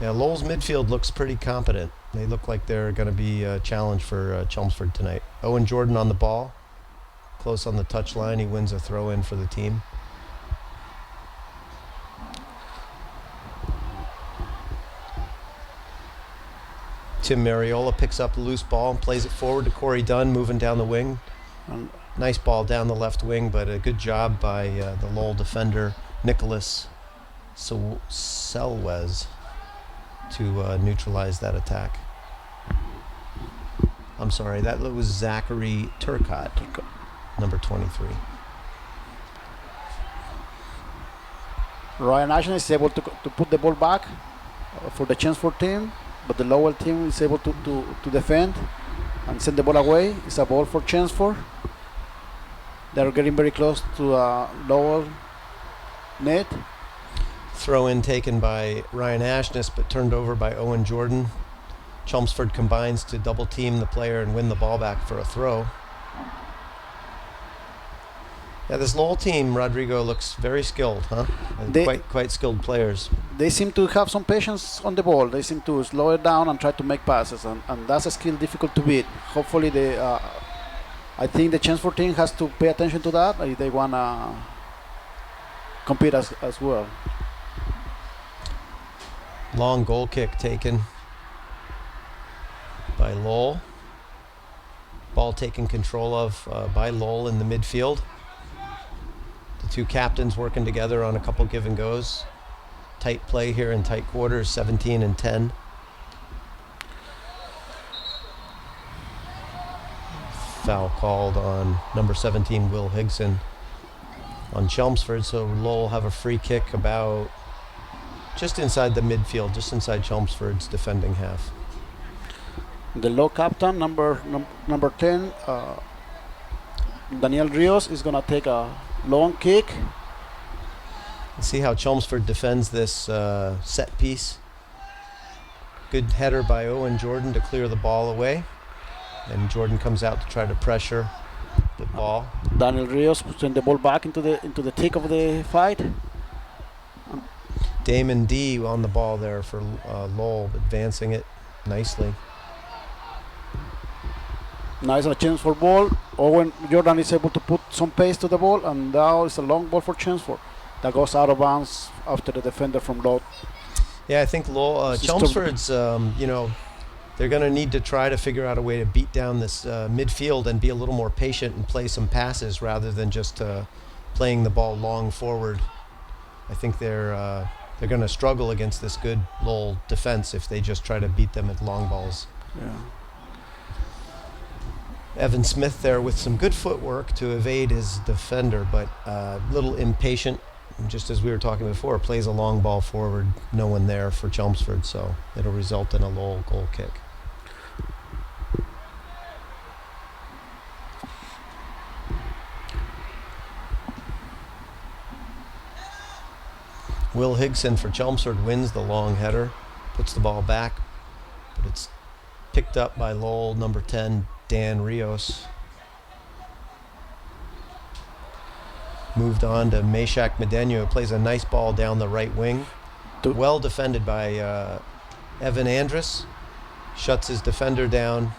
Yeah, Lowell's midfield looks pretty competent. They look like they're going to be a challenge for Chelmsford tonight. Owen Jordan on the ball, close on the touchline. He wins a throw-in for the team. Tim Mariola picks up a loose ball and plays it forward to Corey Dunn, moving down the wing. Nice ball down the left wing, but a good job by the Lowell defender, Nicholas Selwes, to neutralize that attack. I'm sorry, that was Zachary Turcott, number 23. Ryan Ashton is able to put the ball back for the Chelmsford team, but the Lowell team is able to defend and send the ball away. It's a ball for Chelmsford. They're getting very close to Lowell net. Throw in taken by Ryan Ashness, but turned over by Owen Jordan. Chelmsford combines to double team the player and win the ball back for a throw. Yeah, this Lowell team, Rodrigo, looks very skilled, huh? Quite skilled players. They seem to have some patience on the ball. They seem to slow it down and try to make passes, and that's a skill difficult to beat. Hopefully, I think the Chelmsford team has to pay attention to that if they want to compete as well. Long goal kick taken by Lowell. Ball taken control of by Lowell in the midfield. The two captains working together on a couple give and goes. Tight play here in tight quarters, 17 and 10. Foul called on number 17, Will Higson, on Chelmsford. So Lowell have a free kick about just inside the midfield, just inside Chelmsford's defending half. The Low captain, number 10, Daniel Rios, is going to take a long kick. Let's see how Chelmsford defends this set piece. Good header by Owen Jordan to clear the ball away. And Jordan comes out to try to pressure the ball. Daniel Rios send the ball back into the thick of the fight. Damon D on the ball there for Lowell, advancing it nicely. Nice on a Chelmsford ball. Owen Jordan is able to put some pace to the ball, and now it's a long ball for Chelmsford that goes out of bounds after the defender from Lowell. Yeah, I think Chelmsford's, they're going to need to try to figure out a way to beat down this midfield and be a little more patient and play some passes rather than just playing the ball long forward. I think they're going to struggle against this good Lowell defense if they just try to beat them at long balls. Yeah. Evan Smith there with some good footwork to evade his defender, but a little impatient, just as we were talking before, plays a long ball forward, no one there for Chelmsford, so it'll result in a Lowell goal kick. Will Higson for Chelmsford wins the long header, puts the ball back, but it's picked up by Lowell, number 10, Dan Rios. Moved on to Meshack Medenya, who plays a nice ball down the right wing. Well defended by Evan Andrus. Shuts his defender down,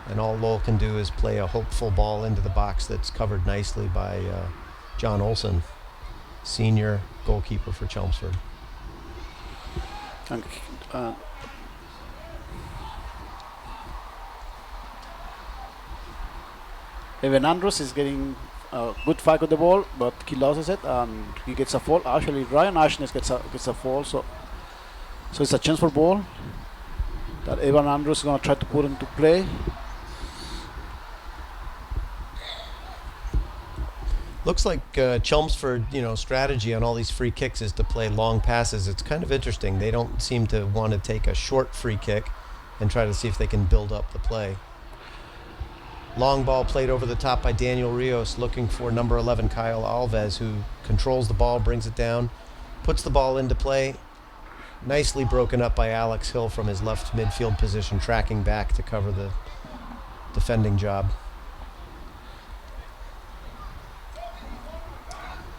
and all Lowell can do is play a hopeful ball into the box that's covered nicely by John Olson, senior goalkeeper for Chelmsford. Evan Andrews is getting a good fight with the ball, but he loses it and he gets a fall. Actually, Ryan Ashness gets a fall, so it's a chance for ball that Evan Andrews is going to try to put into play. Looks like Chelmsford, strategy on all these free kicks is to play long passes. It's kind of interesting. They don't seem to want to take a short free kick and try to see if they can build up the play. Long ball played over the top by Daniel Rios, looking for number 11, Kyle Alves, who controls the ball, brings it down, puts the ball into play. Nicely broken up by Alex Hill from his left midfield position, tracking back to cover the defending job.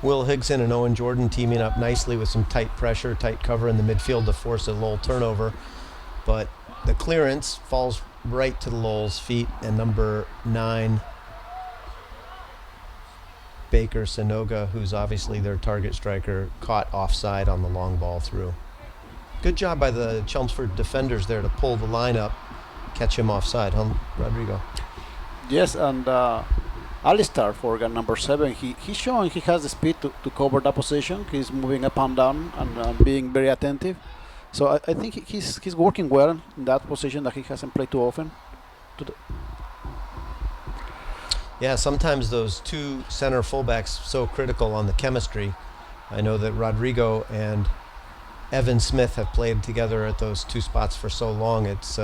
Will Higson and Owen Jordan teaming up nicely with some tight pressure, tight cover in the midfield to force a Lowell turnover. But the clearance falls right to the Lowell's feet, and number 9, Baker Sanoga, who's obviously their target striker, caught offside on the long ball through. Good job by the Chelmsford defenders there to pull the line up, catch him offside, huh, Rodrigo? Yes, and Alistair Forgan, number 7, he's showing he has the speed to cover that position. He's moving up and down and being very attentive. So I think he's working well in that position that he hasn't played too often. Yeah, sometimes those two center fullbacks so critical on the chemistry. I know that Rodrigo and Evan Smith have played together at those two spots for so long. It's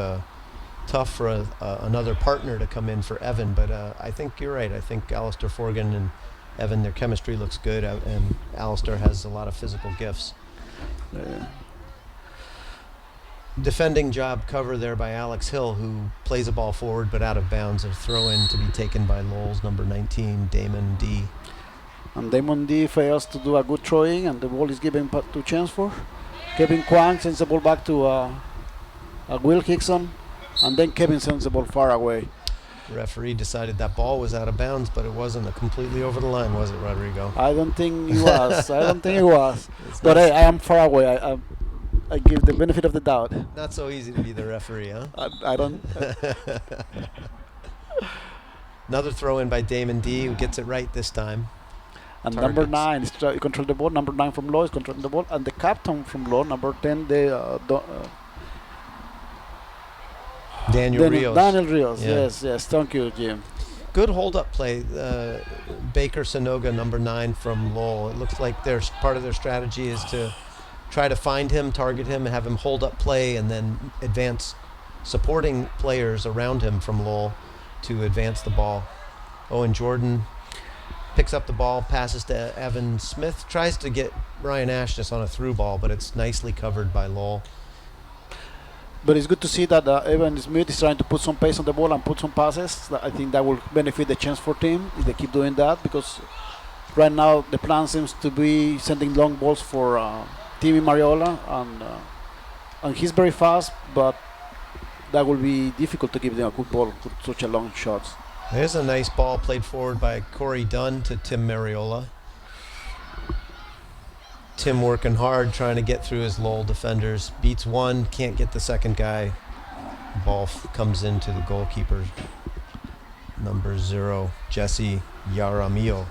tough for another partner to come in for Evan, but I think you're right. I think Alistair Forgan and Evan, their chemistry looks good, and Alistair has a lot of physical gifts. Defending job cover there by Alex Hill, who plays a ball forward but out of bounds. A throw in to be taken by Lowell's number 19, Damon D. And Damon D fails to do a good throwing, and the ball is given to Chelmsford. Kevin Kwang sends the ball back to Will Hickson, and then Kevin sends the ball far away. The referee decided that ball was out of bounds, but it wasn't completely over the line, was it, Rodrigo? I don't think it was. I don't think it was. But I am far away. I give the benefit of the doubt. Not so easy to be the referee, huh? I don't. Another throw in by Damon D, who gets it right this time. And Targets. number 9 is control the ball. Number 9 from Lowell is controlling the ball, and the captain from Lowell, number 10, Daniel Rios. Daniel Rios. Yeah. Yes. Thank you, Jim. Good hold-up play. Baker Sanoga, number 9 from Lowell. It looks like part of their strategy is to try to find him, target him, and have him hold up play, and then advance supporting players around him from Lowell to advance the ball. Owen Jordan picks up the ball, passes to Evan Smith, tries to get Ryan Ashness on a through ball, but it's nicely covered by Lowell. But it's good to see that Evan Smith is trying to put some pace on the ball and put some passes. I think that will benefit the Chelmsford team if they keep doing that, because right now the plan seems to be sending long balls for Timmy Mariola, and he's very fast, but that will be difficult to give them a good ball with such a long shots. There's a nice ball played forward by Corey Dunn to Tim Mariola. Tim working hard, trying to get through his Lowell defenders. Beats one, can't get the second guy. Ball comes into the goalkeeper, number 0, Jesse Yaramillo.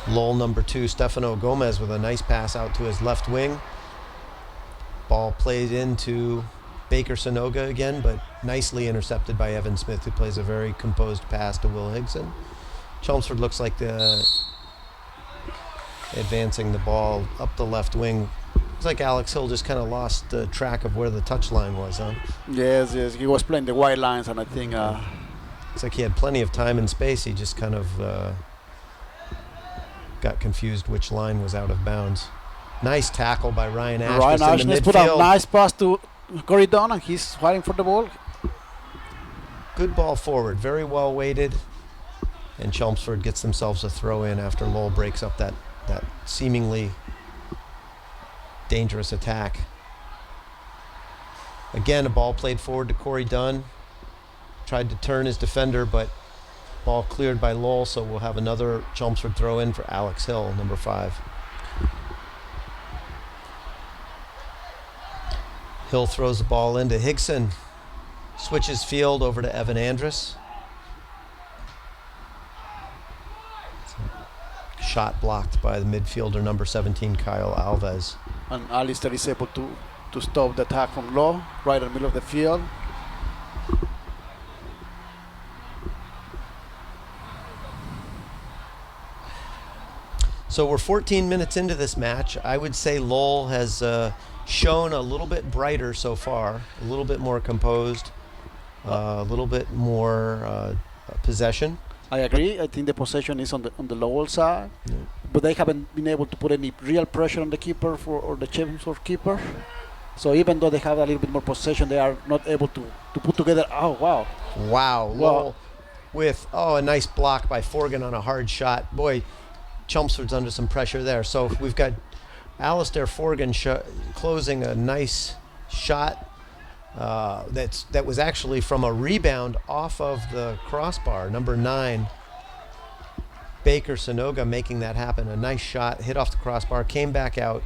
Lowell number 2, Stefano Gomez, with a nice pass out to his left wing. Ball played into Baker Sanoga again, but nicely intercepted by Evan Smith, who plays a very composed pass to Will Higson. Chelmsford looks like advancing the ball up the left wing. Looks like Alex Hill just kind of lost track of where the touchline was, huh? Yes, he was playing the wide lines, and I think looks like he had plenty of time and space. He just kind of got confused which line was out of bounds. Nice tackle by Ryan Ashness in the midfield. Put a nice pass to Corey Dunn, and he's fighting for the ball. Good ball forward, very well weighted, and Chelmsford gets themselves a throw in after Lowell breaks up that seemingly dangerous attack. Again, a ball played forward to Corey Dunn. Tried to turn his defender, but ball cleared by Lowell, so we'll have another Chelmsford throw in for Alex Hill, number 5. Hill throws the ball into Higson. Switches field over to Evan Andrus. Shot blocked by the midfielder, number 17, Kyle Alves. And Alistair is able to stop the attack from Lowell, right in the middle of the field. So we're 14 minutes into this match. I would say Lowell has shown a little bit brighter so far, a little bit more composed, a little bit more possession. I agree. I think the possession is on the Lowell side, but they haven't been able to put any real pressure on the keeper or the Chelmsford keeper. So even though they have a little bit more possession, they are not able to put together. Oh wow! Wow. Lowell with a nice block by Forgan on a hard shot. Boy, Chelmsford's under some pressure there. So we've got Alistair Forgan closing a nice shot that was actually from a rebound off of the crossbar. Number 9, Baker Sonoga making that happen. A nice shot, hit off the crossbar, came back out.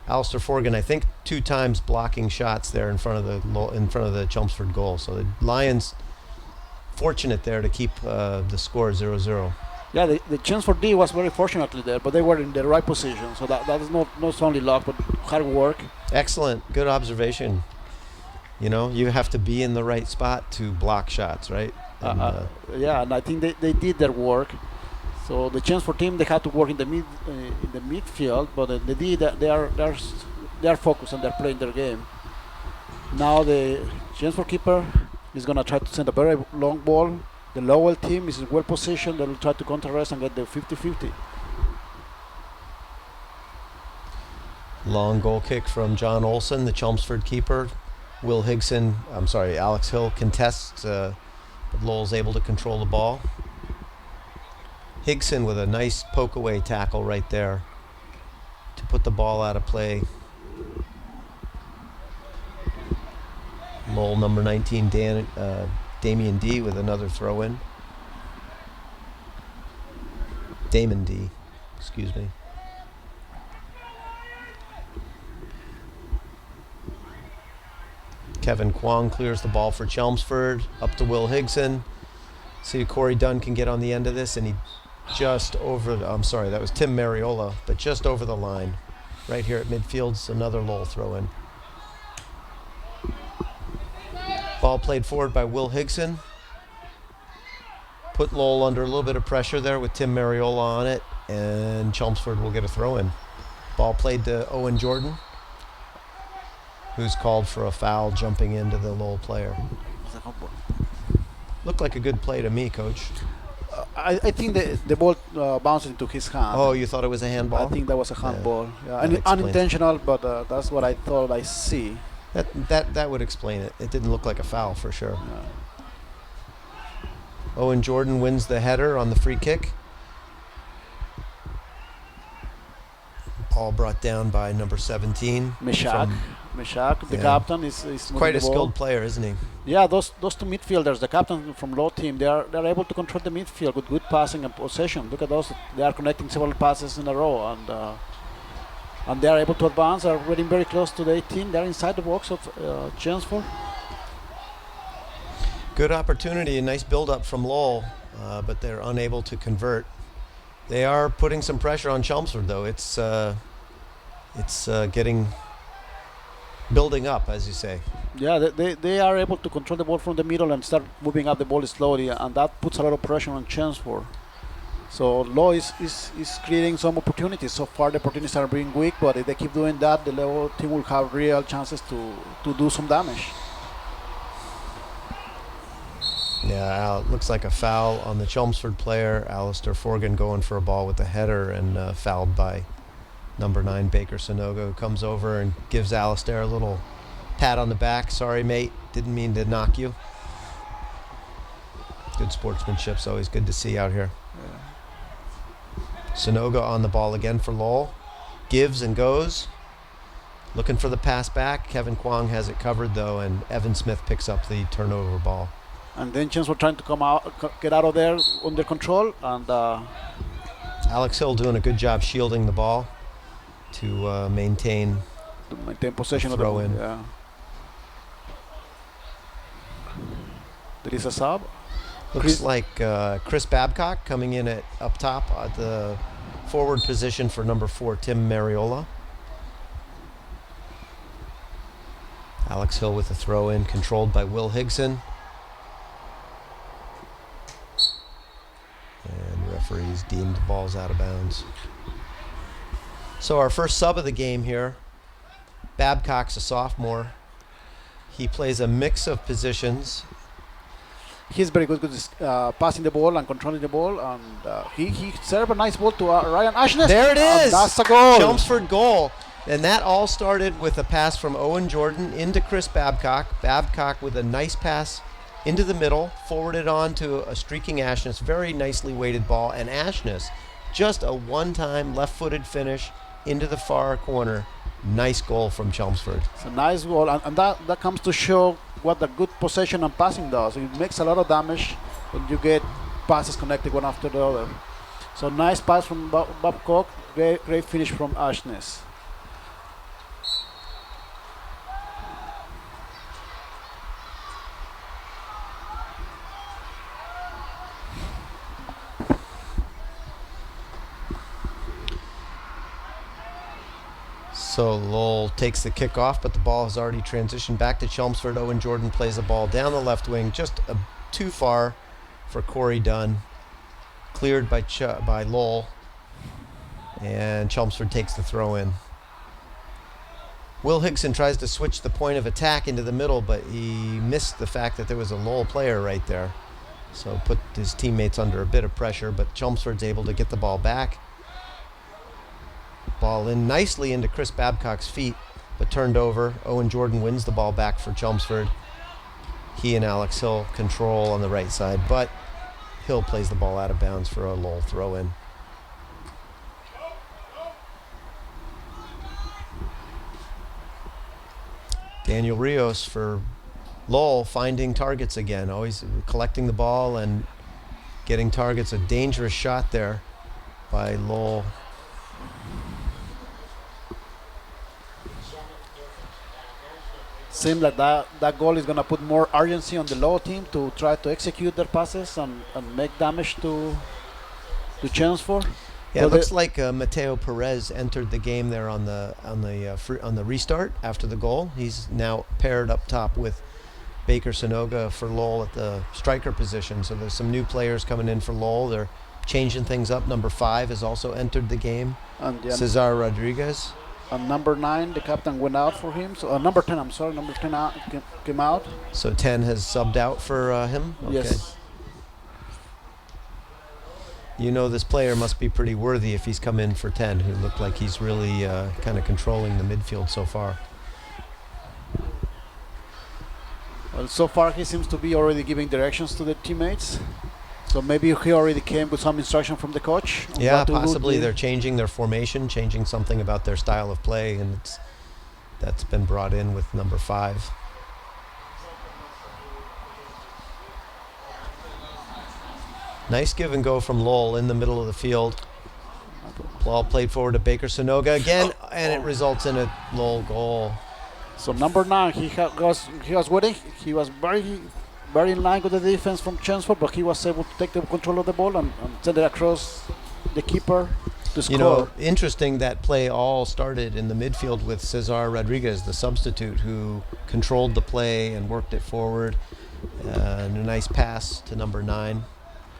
Alistair Forgan, I think, 2 times blocking shots there in front of the Chelmsford goal. So the Lions fortunate there to keep the score 0-0. Yeah, the chance for D was very fortunately there, but they were in the right position. So that is not only luck, but hard work. Excellent, good observation. You know, you have to be in the right spot to block shots, right? And, yeah, and I think they did their work. So the chance for team, they had to work in the midfield, but the D they are focused and they're playing their game. Now the chance for keeper is gonna try to send a very long ball. The Lowell team is well positioned. They will try to counter-rest and get the 50-50. Long goal kick from John Olson, the Chelmsford keeper. Alex Hill contests, but Lowell's able to control the ball. Higson with a nice poke away tackle right there to put the ball out of play. Lowell number 19, Damien D with another throw in. Damon D, excuse me. Kevin Kwong clears the ball for Chelmsford, up to Will Higson. See if Corey Dunn can get on the end of this, and he just over that was Tim Mariola, but just over the line. Right here at midfield's another Lowell throw in. Ball played forward by Will Higson. Put Lowell under a little bit of pressure there with Tim Mariola on it, and Chelmsford will get a throw in. Ball played to Owen Jordan, who's called for a foul jumping into the Lowell player. Looked like a good play to me, Coach. I think the ball bounced into his hand. Oh, you thought it was a handball? I think that was a handball. Yeah. Unintentional, but that's what I thought I see. That would explain it. It didn't look like a foul for sure. Yeah. Owen Jordan wins the header on the free kick. Ball brought down by number 17. Meshach, the captain, is quite a skilled player, isn't he? Yeah, those two midfielders, the captain from Low team, they're able to control the midfield with good passing and possession. Look at those; they are connecting several passes in a row, and they are able to advance. Are getting very close to the 18. They're inside the box of Chelmsford. Good opportunity, a nice build-up from Lowell, but they're unable to convert. They are putting some pressure on Chelmsford, though. It's building up, as you say. Yeah, they are able to control the ball from the middle and start moving up the ball slowly, and that puts a lot of pressure on Chelmsford. So Low is creating some opportunities. So far, the opportunities are being weak, but if they keep doing that, the Lowell team will have real chances to do some damage. Yeah, it looks like a foul on the Chelmsford player. Alistair Forgan going for a ball with the header and fouled by number 9, Baker Sonoga, who comes over and gives Alistair a little pat on the back. Sorry, mate. Didn't mean to knock you. Good sportsmanship's always good to see out here. Yeah. Sonoga on the ball again for Lowell. Gives and goes. Looking for the pass back. Kevin Kwong has it covered, though, and Evan Smith picks up the turnover ball. And then Chelmsford trying to get out of there under control, and Alex Hill doing a good job shielding the ball to maintain possession of the throw in. Yeah. There is a sub. Looks like Chris Babcock coming in up top at the forward position for number 4, Tim Mariola. Alex Hill with a throw in, controlled by Will Higson. And referees deemed the ball's out of bounds. So our first sub of the game here, Babcock's a sophomore. He plays a mix of positions. He's very good passing the ball and controlling the ball, and he served a nice ball to Ryan Ashness. There it is. That's a goal. Chelmsford goal. And that all started with a pass from Owen Jordan into Chris Babcock. Babcock with a nice pass into the middle, forwarded on to a streaking Ashness. Very nicely weighted ball. And Ashness, just a one-time left-footed finish into the far corner. Nice goal from Chelmsford. It's a nice goal, and that comes to show what the good possession and passing does. It makes a lot of damage when you get passes connected one after the other. So nice pass from Babcock, great finish from Ashness. So Lowell takes the kickoff, but the ball has already transitioned back to Chelmsford. Owen Jordan plays the ball down the left wing, just too far for Corey Dunn. Cleared by Lowell, and Chelmsford takes the throw in. Will Higson tries to switch the point of attack into the middle, but he missed the fact that there was a Lowell player right there. So put his teammates under a bit of pressure, but Chelmsford's able to get the ball back. Ball in nicely into Chris Babcock's feet, but turned over. Owen Jordan wins the ball back for Chelmsford. He and Alex Hill control on the right side, but Hill plays the ball out of bounds for a Lowell throw in. Daniel Rios for Lowell finding targets again, always collecting the ball and getting targets. A dangerous shot there by Lowell. Seems like that goal is going to put more urgency on the Lowell team to try to execute their passes and make damage to Chelmsford. Yeah, it looks like Mateo Perez entered the game there on the restart after the goal. He's now paired up top with Baker Sanoga for Lowell at the striker position. So there's some new players coming in for Lowell. They're changing things up. Number 5 has also entered the game. And Cesar Rodriguez. And number 9, the captain went out for him. So number 10, I'm sorry, number 10 came out. So 10 has subbed out for him? Okay. Yes. You know this player must be pretty worthy if he's come in for 10, who looked like he's really kind of controlling the midfield so far. Well, so far he seems to be already giving directions to the teammates. So maybe he already came with some instruction from the coach. Yeah, possibly they're changing their formation, changing something about their style of play, and that's been brought in with number 5. Nice give and go from Lowell in the middle of the field. Ball played forward to Baker Sanoga again, and it results in a Lowell goal. So number 9, he was waiting. He was very in line with the defense from Chelmsford, but he was able to take the control of the ball and send it across the keeper to score. You know, interesting that play all started in the midfield with Cesar Rodriguez, the substitute, who controlled the play and worked it forward. And a nice pass to number 9.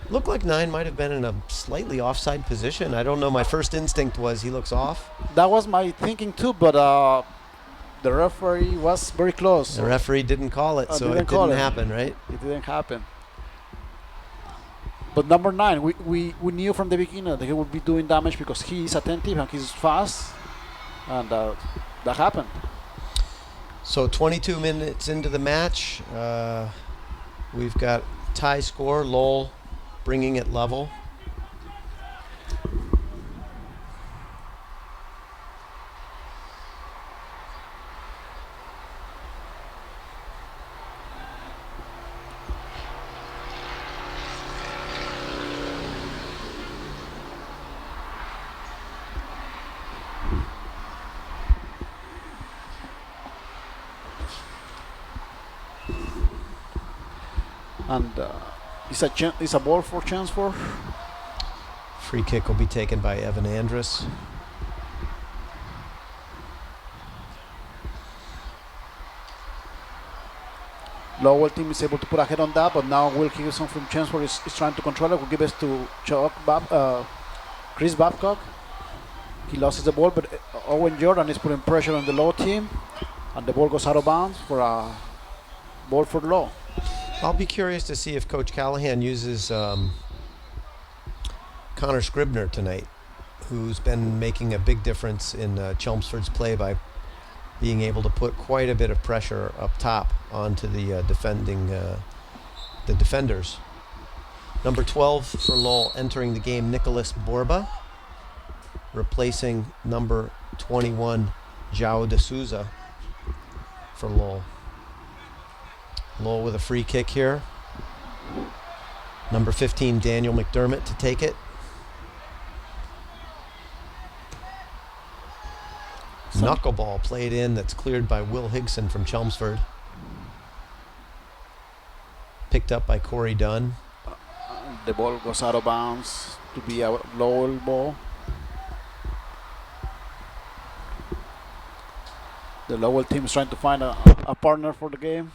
Looked like 9 might have been in a slightly offside position. I don't know. My first instinct was he looks off. That was my thinking too, but the referee was very close. The referee didn't call it, so it didn't happen, right? It didn't happen. But number 9, we knew from the beginning that he would be doing damage because he is attentive and he's fast, and that happened. So 22 minutes into the match, we've got tie score. Lowell bringing it level. And it's a ball for Chelmsford. Free kick will be taken by Evan Andrus. Lowell team is able to put a head on that, but now Will Higginson from Chelmsford is trying to control it. Will give it to Chris Babcock. He loses the ball, but Owen Jordan is putting pressure on the Lowell team, and the ball goes out of bounds for a ball for Lowell. I'll be curious to see if Coach Callahan uses Connor Scribner tonight. who's been making a big difference in Chelmsford's play by being able to put quite a bit of pressure up top onto the defenders. Number 12 for Lowell entering the game, Nicholas Borba, replacing number 21, João de Souza for Lowell. Lowell with a free kick here. Number 15, Daniel McDermott to take it. Knuckleball played in that's cleared by Will Higson from Chelmsford. Picked up by Corey Dunn. The ball goes out of bounds to be a Lowell ball. The Lowell team is trying to find a partner for the game.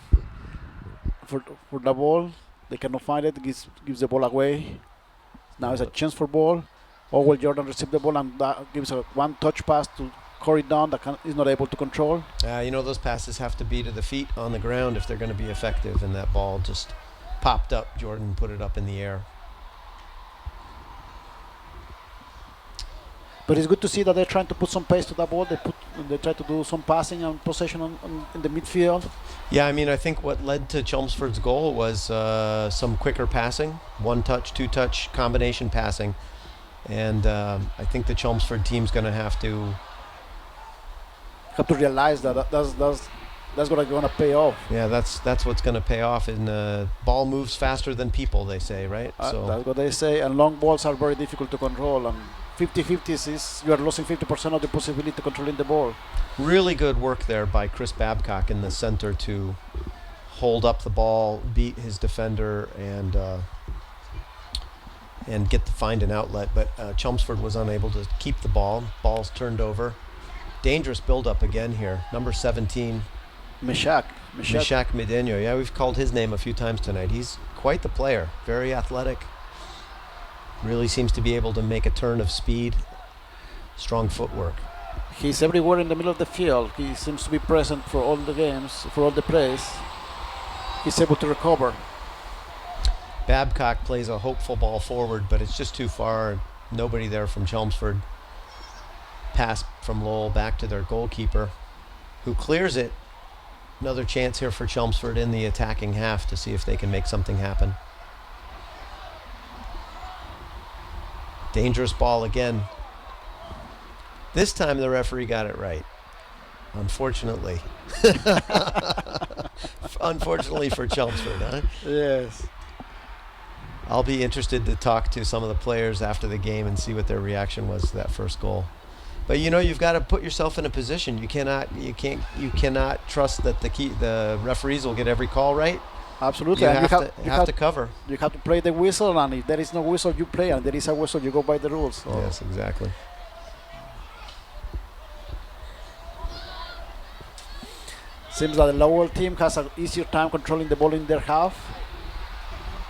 For the ball, they cannot find it. Gives the ball away. Now it's a chance for ball. Owell Jordan received the ball and that gives a one-touch pass to Corey Dunn that is not able to control. Those passes have to be to the feet on the ground if they're going to be effective, and that ball just popped up. Jordan put it up in the air. But it's good to see that they're trying to put some pace to that ball. They try to do some passing and possession in the midfield. Yeah, I think what led to Chelmsford's goal was some quicker passing, one-touch, two-touch combination passing, and I think the Chelmsford team's going to have to realize that that's gonna pay off. Yeah, that's what's going to pay off. And ball moves faster than people, they say, right? So that's what they say. And long balls are very difficult to control. And 50-50 is you are losing 50% of the possibility to controlling the ball. Really good work there by Chris Babcock in the center to hold up the ball, beat his defender, and find an outlet. But Chelmsford was unable to keep the ball. Ball's turned over. Dangerous build-up again here. Number 17, Meshach Medeno. Yeah, we've called his name a few times tonight. He's quite the player. Very athletic. Really seems to be able to make a turn of speed. Strong footwork. He's everywhere in the middle of the field. He seems to be present for all the games, for all the plays. He's able to recover. Babcock plays a hopeful ball forward, but it's just too far. Nobody there from Chelmsford. Pass from Lowell back to their goalkeeper, who clears it. Another chance here for Chelmsford in the attacking half to see if they can make something happen. Dangerous ball again. This time the referee got it right. Unfortunately. Unfortunately for Chelmsford, huh? Yes. I'll be interested to talk to some of the players after the game and see what their reaction was to that first goal. But you've got to put yourself in a position. You cannot trust that the referees will get every call right. Absolutely. You have to cover. You have to play the whistle, and if there is no whistle, you play, and there is a whistle, you go by the rules. So. Yes, exactly. Seems that the Lowell team has an easier time controlling the ball in their half.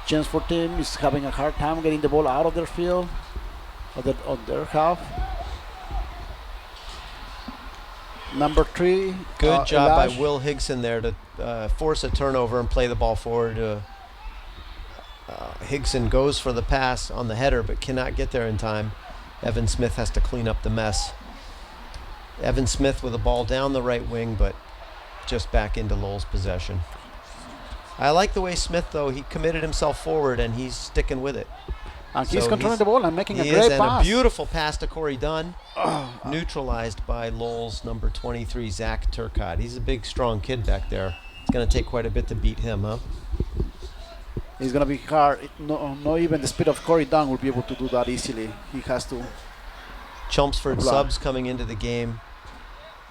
Chelmsford team is having a hard time getting the ball out of their field, on their half. Number 3. Good job by Will Higson there to force a turnover and play the ball forward. Higson goes for the pass on the header but cannot get there in time. Evan Smith has to clean up the mess. Evan Smith with the ball down the right wing, but just back into Lowell's possession. I like the way Smith, though, he committed himself forward and he's sticking with it. And he's controlling the ball and making a great pass. And a beautiful pass to Corey Dunn. Neutralized by Lowell's number 23, Zach Turcott. He's a big, strong kid back there. It's going to take quite a bit to beat him, huh? It's going to be hard. No, even the speed of Corey Dunn will be able to do that easily. He has to. Chelmsford subs coming into the game.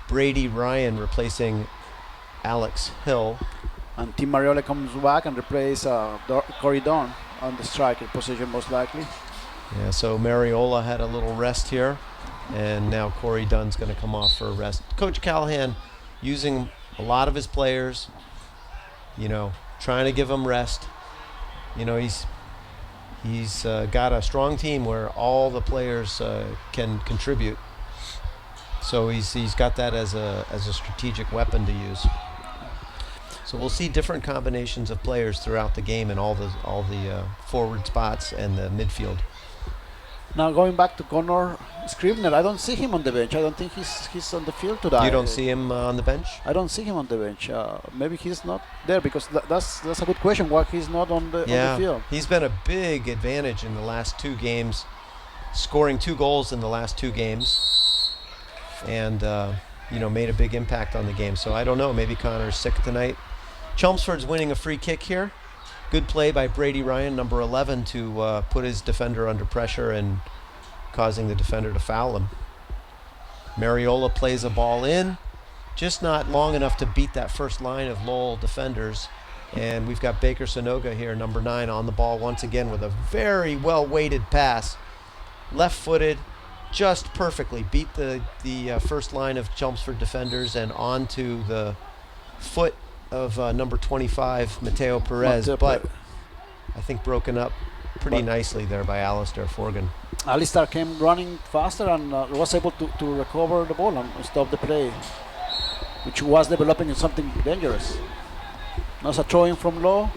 Brady Ryan replacing Alex Hill. And Tim Mariola comes back and replaces Corey Dunn on the striker position, most likely. Yeah, so Mariola had a little rest here, and now Corey Dunn's going to come off for a rest. Coach Callahan using a lot of his players, trying to give them rest. He's got a strong team where all the players can contribute. So he's got that as a strategic weapon to use. So we'll see different combinations of players throughout the game in all the forward spots and the midfield. Now going back to Connor, Scribner, I don't see him on the bench. I don't think he's on the field today. You don't see him on the bench? I don't see him on the bench. Maybe he's not there because that's a good question. Why he's not on the field? He's been a big advantage in the last 2 games, scoring 2 goals in the last 2 games, and made a big impact on the game. So I don't know. Maybe Connor's sick tonight. Chelmsford's winning a free kick here. Good play by Brady Ryan, number 11, to put his defender under pressure and causing the defender to foul him. Mariola plays a ball in, just not long enough to beat that first line of Lowell defenders. And we've got Baker Sonoga here, number 9, on the ball once again with a very well-weighted pass. Left-footed, just perfectly. Beat the first line of Chelmsford defenders and onto the foot of number 25, Mateo Perez. But I think broken up pretty nicely there by Alistair Forgan. Alistair came running faster and was able to recover the ball and stop the play, which was developing into something dangerous. Now it's a throw-in from Low.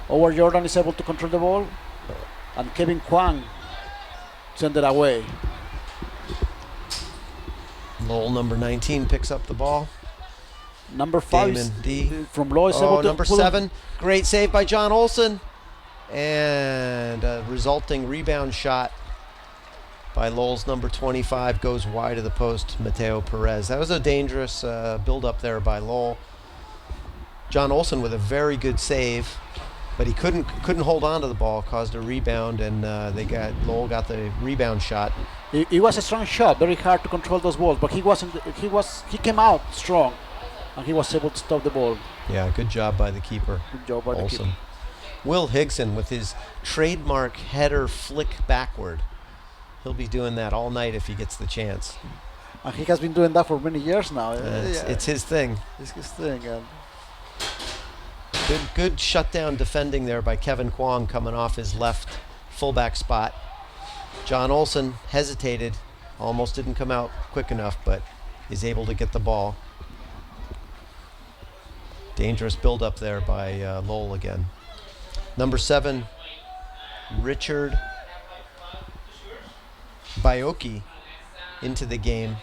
Howard Jordan is able to control the ball, and Kevin Kwang sent it away. Lowell, number 19, picks up the ball. Number 5 Damon D. from Low is able to number 7, great save by John Olson. And a resulting rebound shot by Lowell's number 25 goes wide of the post, Mateo Perez. That was a dangerous build-up there by Lowell. John Olson with a very good save, but he couldn't hold on to the ball, caused a rebound, and Lowell got the rebound shot. It was a strong shot, very hard to control those balls, but he came out strong, and he was able to stop the ball. Yeah, good job by the keeper. Good job by the keeper. Will Higson with his trademark header flick backward. He'll be doing that all night if he gets the chance. And he has been doing that for many years now. It's his thing. It's his thing. Good shutdown defending there by Kevin Kwong coming off his left fullback spot. John Olson hesitated, almost didn't come out quick enough, but is able to get the ball. Dangerous build-up there by Lowell again. Number 7, Richard Bioki into the game.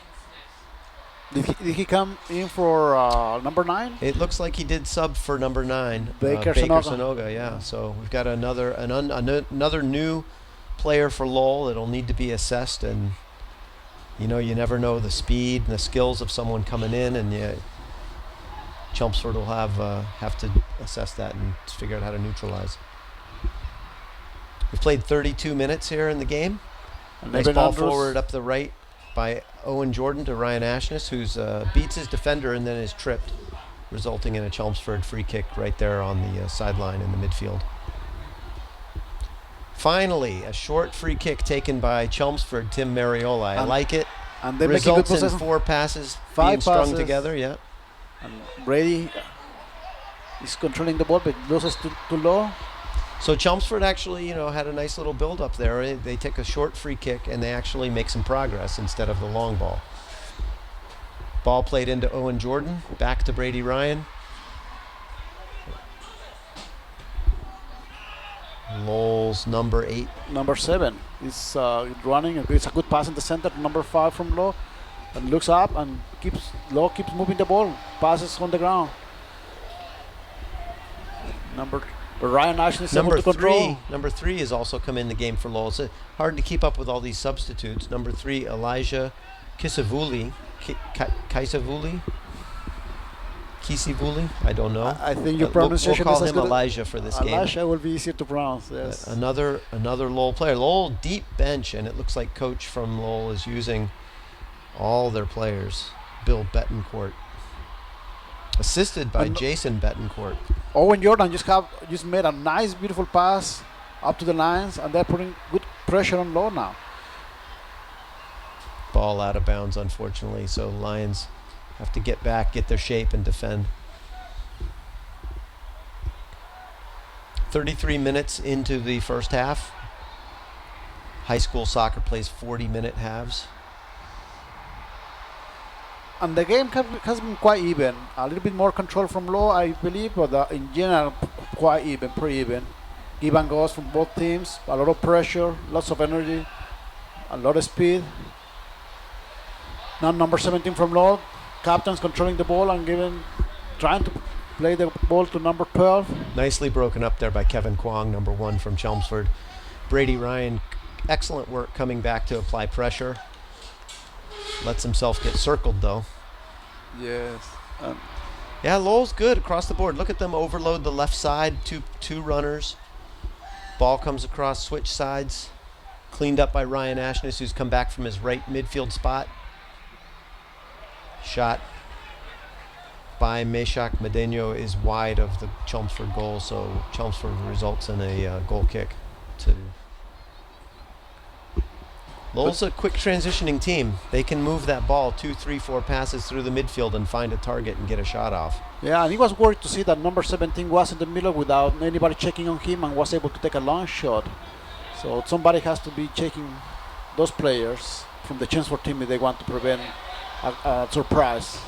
Did he come in for number 9? It looks like he did sub for number 9, Baker Sonoga. Yeah. So we've got another new player for Lowell. It'll need to be assessed, and you never know the speed and the skills of someone coming in, and Chelmsford will have to assess that and figure out how to neutralize. We've played 32 minutes here in the game. Nice ball forward up the right by Owen Jordan to Ryan Ashness, who's beats his defender and then is tripped, resulting in a Chelmsford free kick right there on the sideline in the midfield. Finally, a short free kick taken by Chelmsford, Tim Mariola. I like it. And they results make in 4 passes 5 being strung passes together. Yeah. And Brady is controlling the ball, but loses to Low. So Chelmsford actually, had a nice little build up there. They take a short free kick and they actually make some progress instead of the long ball. Ball played into Owen Jordan, back to Brady Ryan. Lowell's number 8. Number 7 is running. It's a good pass in the center to number 5 from Low, and looks up and Low keeps moving the ball. Passes on the ground. Ryan Ashley is able to control. Number 3 has also come in the game for Lowell. It's hard to keep up with all these substitutes. Number 3, Elijah Kisavuli. Kisivuli? I don't know. I think your pronunciation we'll call is him Elijah for this game. Elijah will be easier to pronounce, yes. Another Lowell player. Lowell deep bench, and it looks like coach from Lowell is using all their players. Bill Betancourt. Assisted by Jason Betancourt. Owen Jordan just made a nice, beautiful pass up to the lines, and they're putting good pressure on Low now. Ball out of bounds, unfortunately, so Lions have to get back, get their shape, and defend. 33 minutes into the first half. High school soccer plays 40-minute halves. And the game has been quite even. A little bit more control from Low, I believe, but in general, pretty even. Give and goes from both teams. A lot of pressure, lots of energy. a lot of speed. Now number 17 from Lowell, captain's controlling the ball and trying to play the ball to number 12. Nicely broken up there by Kevin Kwong, number 1 from Chelmsford. Brady Ryan, excellent work coming back to apply pressure. Lets himself get circled though. Yes. Yeah, Lowell's good across the board. Look at them overload the left side, two runners. Ball comes across, switch sides. Cleaned up by Ryan Ashness, who's come back from his right midfield spot. Shot by Meshach Medeno is wide of the Chelmsford goal, so Chelmsford results in a goal kick. Lowell's a quick transitioning team. They can move that ball 2, 3, 4 passes through the midfield and find a target and get a shot off. Yeah, and he was worried to see that number 17 was in the middle without anybody checking on him and was able to take a long shot. So somebody has to be checking those players from the Chelmsford team if they want to prevent a surprise.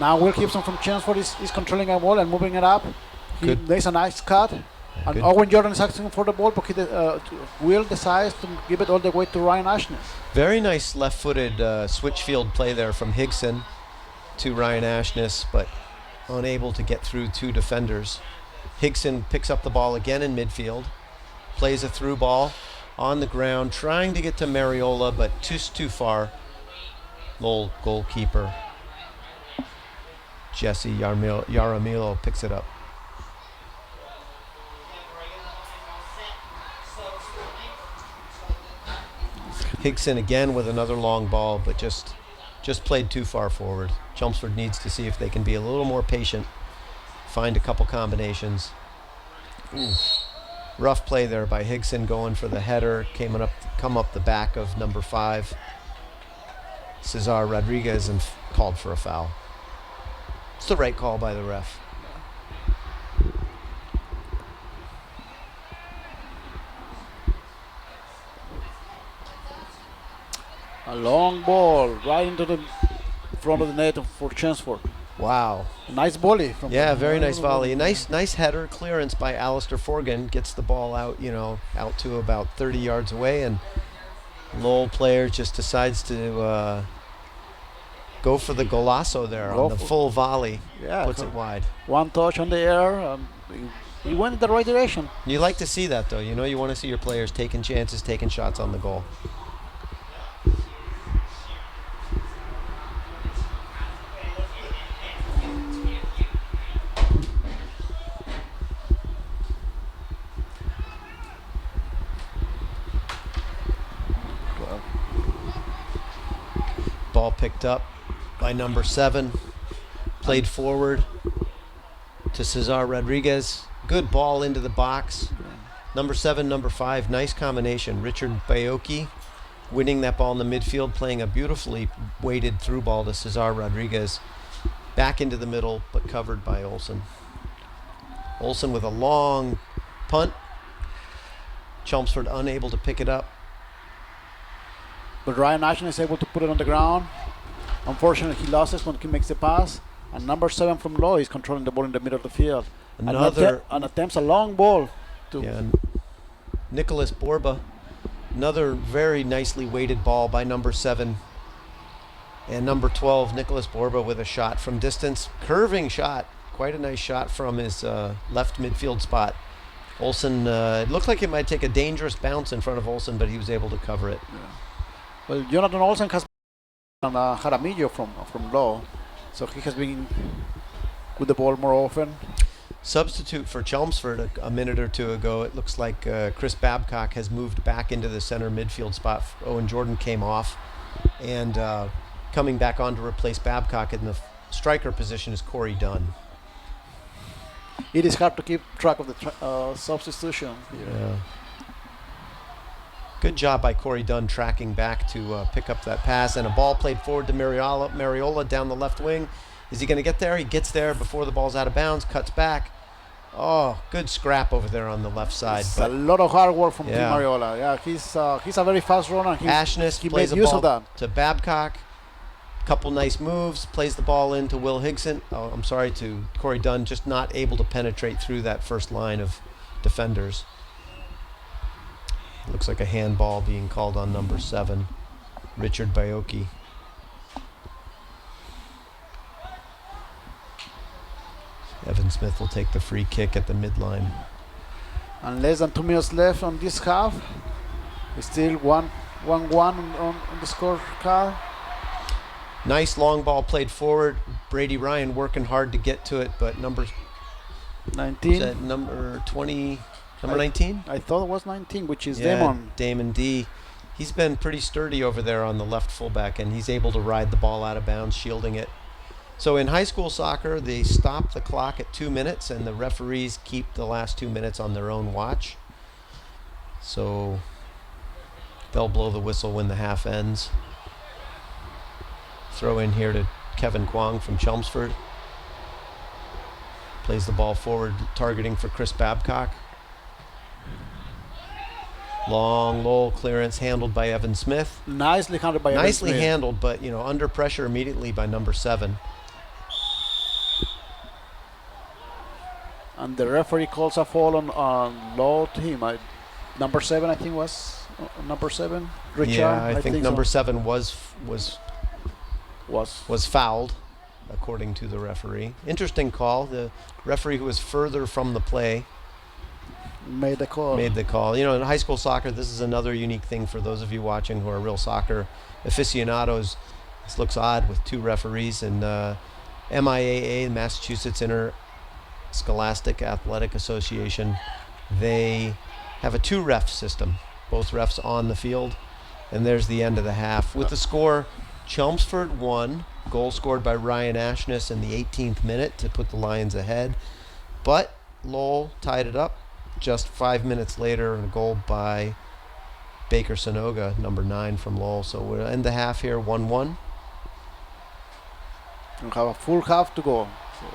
Now Will Gibson from Chelmsford is controlling the ball and moving it up. There's a nice cut. And Owen Jordan is asking for the ball, but Will decides to give it all the way to Ryan Ashness. Very nice left-footed switch field play there from Higson to Ryan Ashness, but unable to get through 2 defenders. Higson picks up the ball again in midfield, plays a through ball on the ground, trying to get to Mariola, but just too far. Lowell goalkeeper Jesse Yaramilo picks it up. Higson again with another long ball, but just played too far forward. Chelmsford needs to see if they can be a little more patient, find a couple combinations. Ooh. Rough play there by Higson, going for the header, come up the back of number 5, Cesar Rodriguez, and called for a foul. It's the right call by the ref. A long ball right into the front of the net for Chelmsford. Wow. A nice volley from very nice volley. Nice header clearance by Alistair Forgan. Gets the ball out, out to about 30 yards away, and Lowell player just decides to go for the golazo there on the full volley. Yeah, puts it wide. One touch on the air. He went in the right direction. You like to see that, though. You want to see your players taking chances, taking shots on the goal. Ball picked up by number 7, played forward to Cesar Rodriguez. Good ball into the box. Number 7, number 5, nice combination. Richard Bayoki winning that ball in the midfield, playing a beautifully weighted through ball to Cesar Rodriguez. Back into the middle, but covered by Olsen. Olsen with a long punt. Chelmsford unable to pick it up. But Ryan Ashton is able to put it on the ground. Unfortunately, he loses when he makes the pass. And number 7 from Lowell is controlling the ball in the middle of the field. And attempts a long ball. Nicholas Borba, another very nicely weighted ball by number 7. And number 12, Nicholas Borba with a shot from distance. Curving shot. Quite a nice shot from his left midfield spot. Olsen, it looked like it might take a dangerous bounce in front of Olsen, but he was able to cover it. Yeah. Well, Jonathan Olsen has been on Jaramillo from Lowell, so he has been with the ball more often. Substitute for Chelmsford a minute or two ago. It looks like Chris Babcock has moved back into the center midfield spot. Owen Jordan came off, and coming back on to replace Babcock in the striker position is Corey Dunn. It is hard to keep track of the substitution. Yeah. Good job by Corey Dunn tracking back to pick up that pass, and a ball played forward to Mariola down the left wing. Is he going to get there? He gets there before the ball's out of bounds, cuts back. Oh, good scrap over there on the left side. It's a lot of hard work from Tim Mariola. Yeah, he's a very fast runner. He plays a ball to Babcock. Couple nice moves, plays the ball into Will Higson. To Corey Dunn, just not able to penetrate through that first line of defenders. Looks like a handball being called on number 7, Richard Baiocchi. Evan Smith will take the free kick at the midline. And less than 2 minutes left on this half. Still 1-1 on the scorecard. Nice long ball played forward. Brady Ryan working hard to get to it, but number 19. is that number 20, number 19? I thought it was 19, which is Yeah, Damon. Damon D. He's been pretty sturdy over there on the left fullback, and he's able to ride the ball out of bounds, shielding it. So in high school soccer, they stop the clock at 2 minutes, and the referees keep the last 2 minutes on their own watch. So they'll blow the whistle when the half ends. Throw in here to Kevin Kwong from Chelmsford. Plays the ball forward, targeting for Chris Babcock. Long Lowell clearance handled by Evan Smith. Nicely handled by Evan Nicely Smith. handled, but under pressure immediately by number 7. And the referee calls a foul on Lowell team. Number 7, I think was number 7. Richard. Yeah, I think number so. 7 was fouled, according to the referee. Interesting call. The referee, who was further from the play, made the call. In high school soccer, this is another unique thing for those of you watching who are real soccer aficionados. This looks odd with 2 referees. And MIAA, Massachusetts Interscholastic Athletic Association, they have a 2-ref system. Both refs on the field. And there's the end of the half. With the score, Chelmsford won. Goal scored by Ryan Ashness in the 18th minute to put the Lions ahead. But Lowell tied it up just 5 minutes later, a goal by Baker Sonoga, number 9 from Lowell. So we'll end the half here 1-1. We have a full half to go. So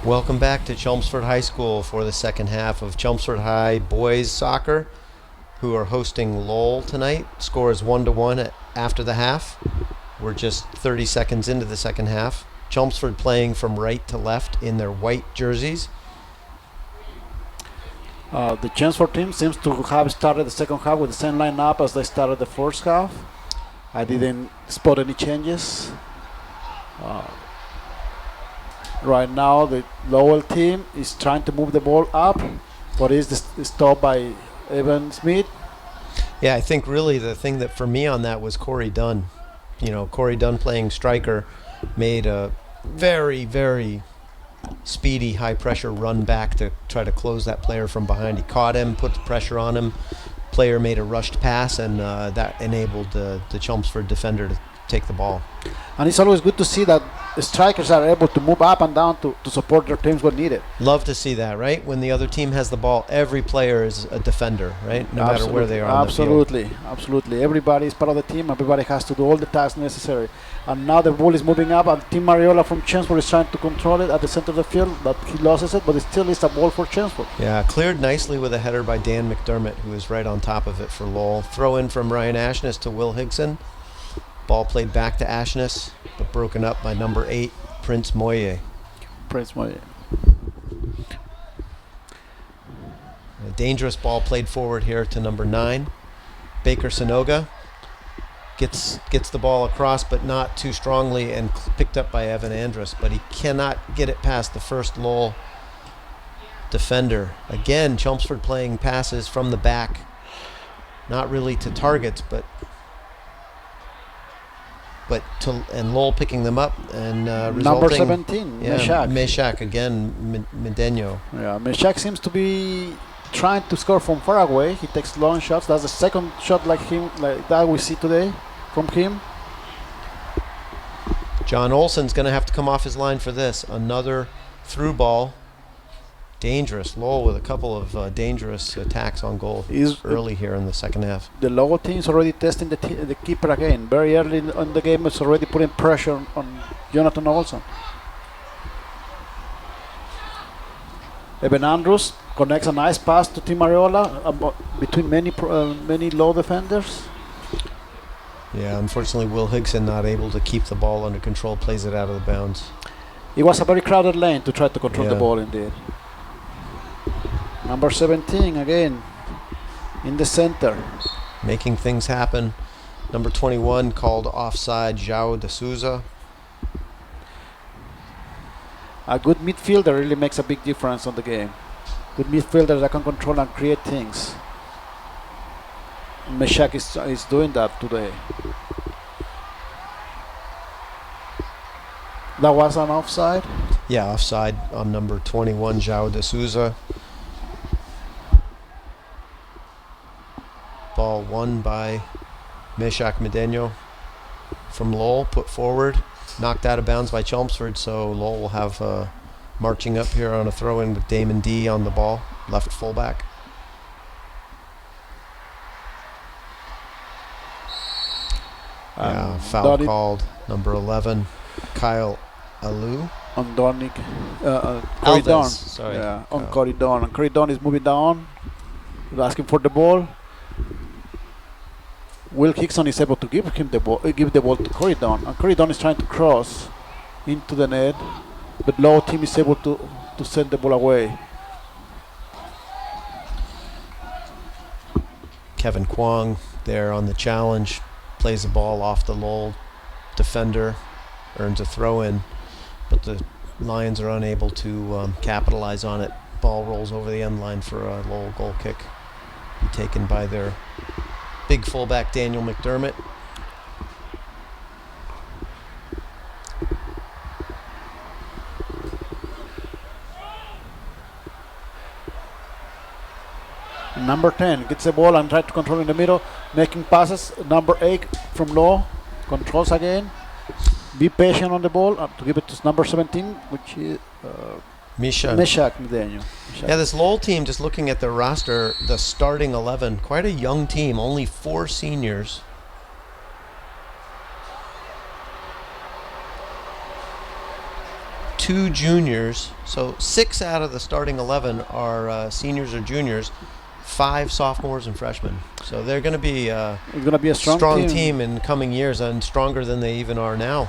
Welcome back to Chelmsford High School for the second half of Chelmsford High boys soccer, who are hosting Lowell tonight. Score is 1-1 after the half. We're just 30 seconds into the second half. Chelmsford playing from right to left in their white jerseys. The Chelmsford team seems to have started the second half with the same lineup as they started the first half. I didn't spot any changes. Right now, the Lowell team is trying to move the ball up, but is stopped by Evan Smith. Yeah, I think really the thing that for me on that was Corey Dunn. You know, Corey Dunn playing striker made a very, very speedy, high-pressure run back to try to close that player from behind. He caught him, put the pressure on him. Player made a rushed pass, and that enabled the Chelmsford defender to take the ball. And it's always good to see that the strikers are able to move up and down to support their teams when needed. Love to see that, right? When the other team has the ball, every player is a defender, right? No matter where they are on the field. Absolutely. Everybody is part of the team. Everybody has to do all the tasks necessary. And now the ball is moving up, and Tim Mariola from Chelmsford is trying to control it at the center of the field, but he loses it, but it still is a ball for Chelmsford. Yeah, cleared nicely with a header by Dan McDermott, who is right on top of it for Lowell. Throw in from Ryan Ashness to Will Higson. Ball played back to Ashness, but broken up by number 8, Prince Moye. A dangerous ball played forward here to number 9, Baker Sanoga. Gets the ball across, but not too strongly, and picked up by Evan Andrus, but he cannot get it past the first Lowell defender. Again, Chelmsford playing passes from the back, not really to targets, but and Lowell picking them up and resulting. Number 17, Meshach. Meshach again, Medeno. Yeah, Meshach seems to be trying to score from far away. He takes long shots. That's the second shot like that we see today from him. John Olsen's going to have to come off his line for this. Another through ball. Dangerous. Lowell with a couple of dangerous attacks on goal early here in the second half. The Lowell team is already testing the keeper again. Very early in the game, it's already putting pressure on Jonathan Olsen. Evan Andrews connects a nice pass to Tim Mariola between many Lowell defenders. Yeah, unfortunately, Will Higson not able to keep the ball under control, plays it out of the bounds. It was a very crowded lane to try to control the ball indeed. Number 17 again in the center. Making things happen. Number 21 called offside, João de Souza. A good midfielder really makes a big difference on the game. Good midfielder that can control and create things. Meshach is doing that today. That was an offside? Yeah, offside on number 21, João de Souza. Ball won by Meshach Medeno from Lowell, put forward, knocked out of bounds by Chelmsford, so Lowell will have marching up here on a throw-in with Damon D on the ball, left fullback. Foul called, number 11, Kyle Alou. On Dornick, Corey Dunn. Sorry. Yeah, on Corey Dunn. And Corey Dunn is moving down, asking for the ball. Will Hickson is able to give the ball to Corey Dunn, and Corey Dunn is trying to cross into the net, but Lowell team is able to send the ball away. Kevin Kwong there on the challenge, plays the ball off the Lowell defender, earns a throw-in, but the Lions are unable to capitalize on it. Ball rolls over the end line for a Lowell goal kick, be taken by their big fullback Daniel McDermott. Number 10 gets the ball and tries to control in the middle, making passes. Number 8 from Lowell controls again. Be patient on the ball to give it to number 17, which is Meshach Medeno. Yeah, this Lowell team, just looking at their roster, the starting 11, quite a young team, only 4 seniors. 2 juniors. So 6 out of the starting 11 are seniors or juniors, 5 sophomores and freshmen. So they're going to be It's going to be a strong team in coming years, and stronger than they even are now.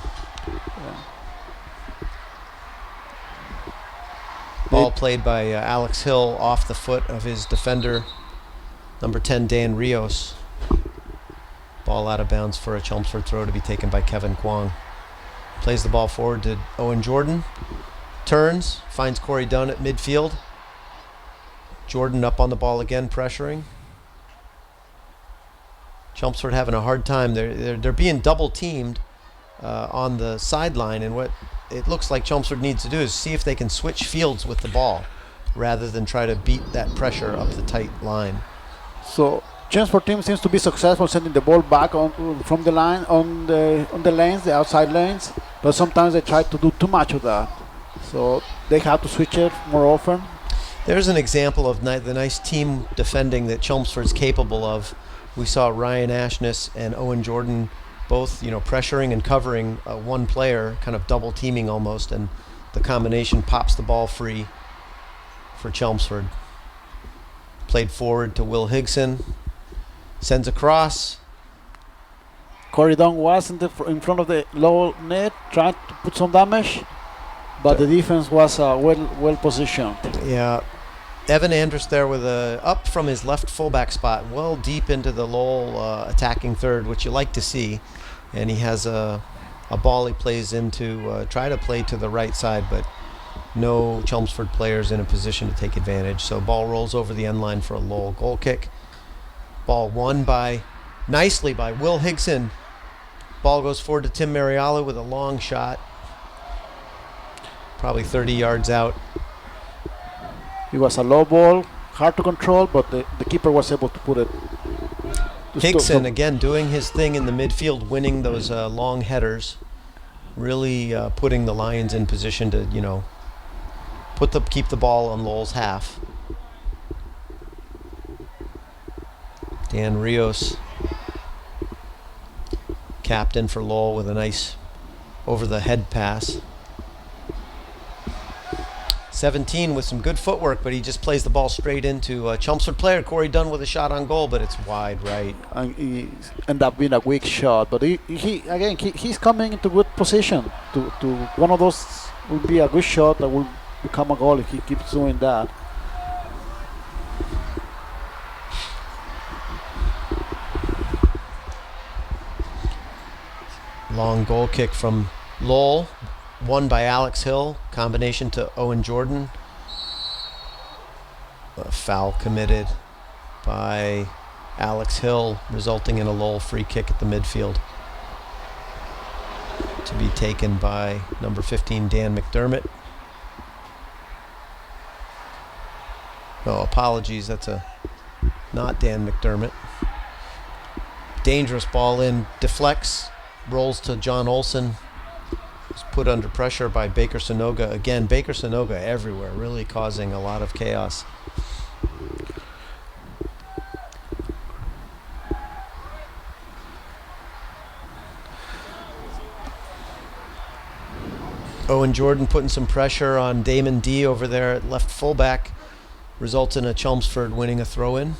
Ball played by Alex Hill off the foot of his defender, number 10, Dan Rios. Ball out of bounds for a Chelmsford throw to be taken by Kevin Kwong. Plays the ball forward to Owen Jordan. Turns, finds Corey Dunn at midfield. Jordan up on the ball again, pressuring. Chelmsford having a hard time. They're being double teamed on the sideline, and what it looks like Chelmsford needs to do is see if they can switch fields with the ball rather than try to beat that pressure up the tight line. So Chelmsford team seems to be successful sending the ball back from the line on the lanes, the outside lanes, but sometimes they try to do too much of that. So they have to switch it more often. There's an example of the nice team defending that Chelmsford's capable of. We saw Ryan Ashness and Owen Jordan both, pressuring and covering one player, kind of double teaming almost, and the combination pops the ball free for Chelmsford. Played forward to Will Higson, sends across. Corey Dunn was in front of the Lowell net, trying to put some damage, but the defense was well positioned. Yeah. Evan Andrus there with up from his left fullback spot, well deep into the Lowell attacking third, which you like to see. And he has a ball he plays into, try to play to the right side, but no Chelmsford players in a position to take advantage. So ball rolls over the end line for a Lowell goal kick. Ball won nicely by Will Higson. Ball goes forward to Tim Mariala with a long shot, probably 30 yards out. It was a low ball, hard to control, but the keeper was able to put it. Higson again doing his thing in the midfield, winning those long headers, really putting the Lions in position to, keep the ball on Lowell's half. Dan Rios, captain for Lowell, with a nice over-the-head pass. 17 with some good footwork, but he just plays the ball straight into a Chelmsford player, Corey Dunn, with a shot on goal, but it's wide right. And he ended up being a weak shot, but he's coming into good position to one of those will be a good shot that will become a goal if he keeps doing that. Long goal kick from Lowell, won by Alex Hill, combination to Owen Jordan. A foul committed by Alex Hill, resulting in a Lowell free kick at the midfield, to be taken by number 15, Dan McDermott. Oh, apologies, that's not Dan McDermott. Dangerous ball in, deflects, rolls to John Olson. Was put under pressure by Baker Sonoga. Again, Baker Sonoga everywhere, really causing a lot of chaos. Owen Jordan putting some pressure on Damon D over there at left fullback, results in a Chelmsford winning a throw-in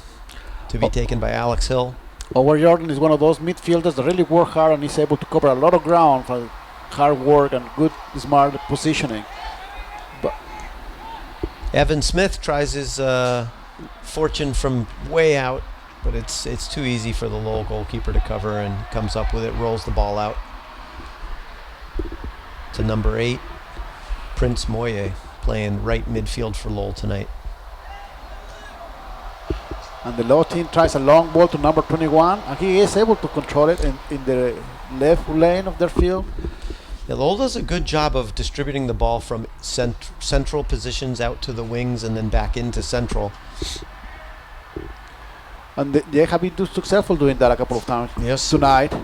to be taken by Alex Hill. Owen Jordan is one of those midfielders that really work hard and is able to cover a lot of ground for hard work and good, smart positioning. But Evan Smith tries his fortune from way out, but it's too easy for the Lowell goalkeeper to cover, and comes up with it, rolls the ball out to number 8, Prince Moye, playing right midfield for Lowell tonight. And the Lowell team tries a long ball to number 21, and he is able to control it in the left lane of their field. Yeah, Lowell does a good job of distributing the ball from central positions out to the wings and then back into central. And they have been successful doing that a couple of times. Yes. Tonight.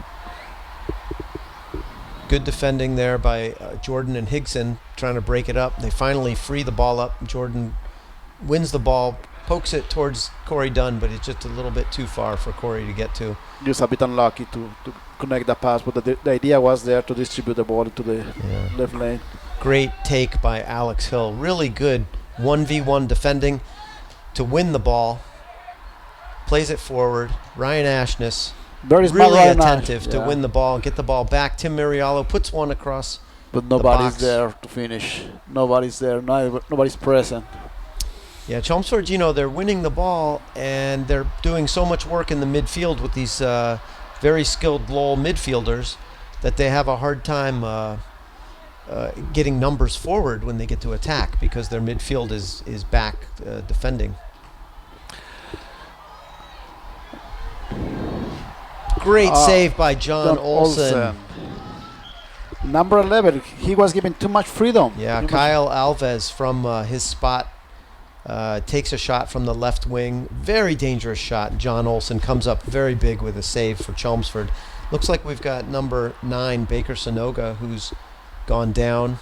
Good defending there by Jordan and Higson, trying to break it up. They finally free the ball up. Jordan wins the ball, pokes it towards Corey Dunn, but it's just a little bit too far for Corey to get to. Just a bit unlucky to connect the pass, but the idea was there to distribute the ball into the left lane. Great take by Alex Hill. Really good 1v1 defending to win the ball. Plays it forward. Ryan Ashness Very smart really Ryan Nash, attentive to win the ball, get the ball back. Tim Miriallo puts one across. But nobody's box. there to finish. Nobody's there. Nobody's present. Yeah, Chelmsford, they're winning the ball and they're doing so much work in the midfield with these very skilled Lowell midfielders that they have a hard time getting numbers forward when they get to attack because their midfield is back defending. Great save by John Olsen. Number 11, he was given too much freedom. Yeah, Kyle Alves from his spot takes a shot from the left wing. Very dangerous shot. John Olsen comes up very big with a save for Chelmsford. Looks like we've got number 9, Baker Sonoga, who's gone down.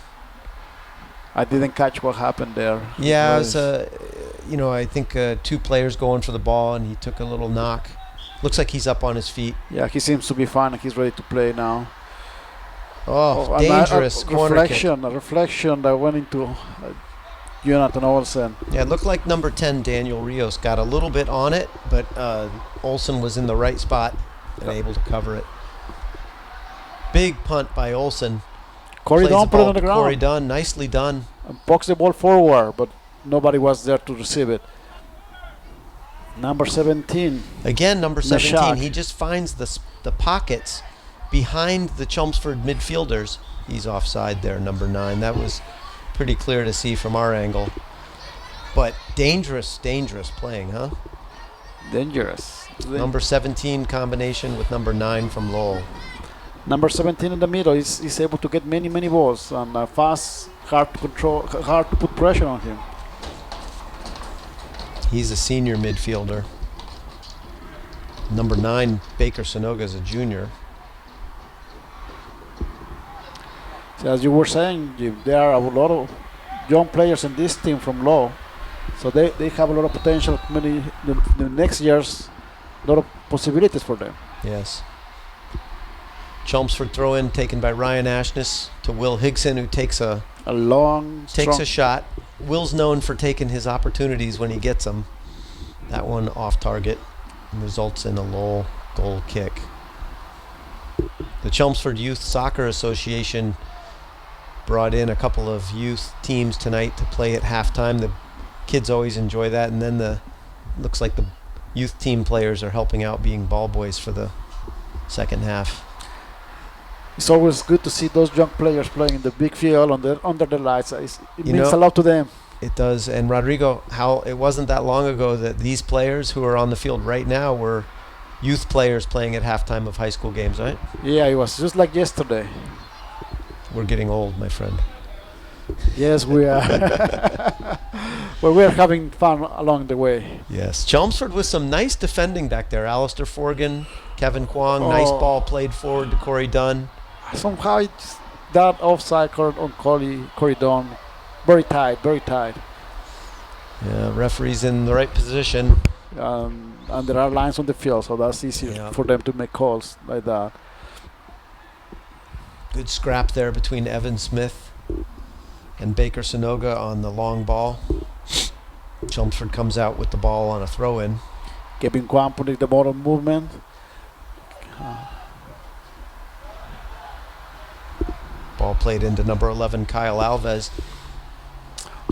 I didn't catch what happened there. Yeah, it was, I think 2 players going for the ball, and he took a little knock. Looks like he's up on his feet. Yeah, he seems to be fine, and he's ready to play now. Oh, dangerous corner kick. A reflection that went into Jonathan Olsen. Yeah, it looked like number 10, Daniel Rios, got a little bit on it, but Olsen was in the right spot and able to cover it. Big punt by Olsen. Corey Dunn put it on the ground. Corey Dunn, nicely done. And pokes the ball forward, but nobody was there to receive it. Number 17. Again, number 17. Nashak. He just finds the pockets behind the Chelmsford midfielders. He's offside there, number 9. That was pretty clear to see from our angle. But dangerous playing, huh? Dangerous. Number 17 combination with number 9 from Lowell. Number 17 in the middle is able to get many balls and fast, hard to control, hard to put pressure on him. He's a senior midfielder. Number 9, Baker Sonoga, is a junior. So as you were saying, Jim, there are a lot of young players in this team from Lowell. So they have a lot of potential. The next years, a lot of possibilities for them. Yes. Chelmsford throw in taken by Ryan Ashness to Will Higson, who takes a shot. Will's known for taking his opportunities when he gets them. That one off target and results in a Lowell goal kick. The Chelmsford Youth Soccer Association brought in a couple of youth teams tonight to play at halftime. The kids always enjoy that, and then looks like the youth team players are helping out being ball boys for the second half. It's always good to see those young players playing in the big field under the lights. It means a lot to them. It does. And Rodrigo, it wasn't that long ago that these players who are on the field right now were youth players playing at halftime of high school games, right? Yeah, it was just like yesterday. We're getting old, my friend. Yes, we are. But we're having fun along the way. Yes. Chelmsford with some nice defending back there. Alistair Forgan, Kevin Kwong, nice ball played forward to Corey Dunn. Somehow it's that offside card on Corey Dunn. Very tight. Yeah, referee's in the right position. And there are lines on the field, so that's easy for them to make calls like that. Good scrap there between Evan Smith and Baker Sonoga on the long ball. Chelmsford comes out with the ball on a throw-in. Kevin Kwan putting the ball on movement. Ball played into number 11, Kyle Alves.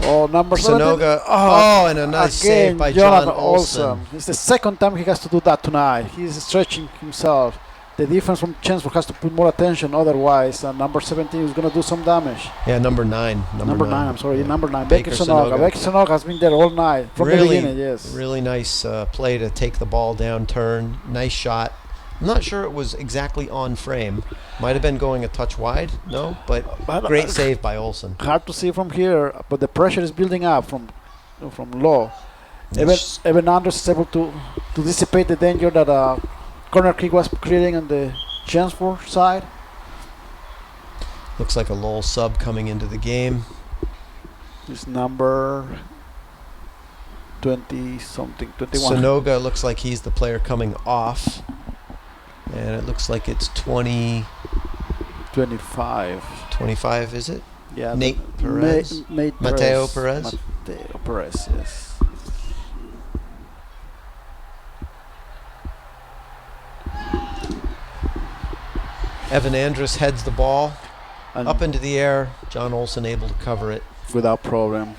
Number Sonoga. 17. And a nice save by John Olsen. It's the second time he has to do that tonight. He's stretching himself. The defense from Chelmsford has to put more attention, otherwise number 17 is going to do some damage. Yeah, number 9. Number 9, I'm sorry. Yeah. Number 9, Baker Sonoga. Baker Sonoga has been there all night, from the beginning, yes. Really nice play to take the ball down, turn. Nice shot. I'm not sure it was exactly on frame. Might have been going a touch wide, no? But great save by Olsen. Hard to see from here, but the pressure is building up from Lowell. Evan Anders is able to dissipate the danger that corner kick was creating on the Chelmsford side. Looks like a Lowell sub coming into the game. It's number 20-something, 21. Sonoga looks like he's the player coming off. And it looks like it's 25. 25. 25, is it? Yeah, Nate Perez? Nate Mateo Perez? Mateo Perez, yes. Evan Andrus heads the ball And up into the air. John Olsen able to cover it. without problem.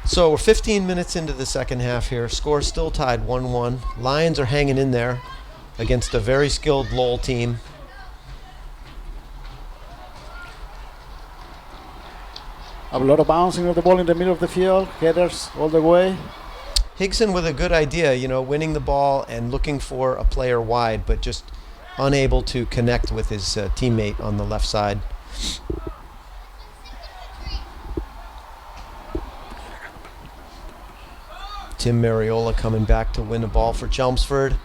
So we're 15 minutes into the second half here. Score still tied 1-1. Lions are hanging in there against a very skilled Lowell team. A lot of bouncing of the ball in the middle of the field, headers all the way. Higson with a good idea, winning the ball and looking for a player wide, but just unable to connect with his teammate on the left side. Tim Mariola coming back to win the ball for Chelmsford.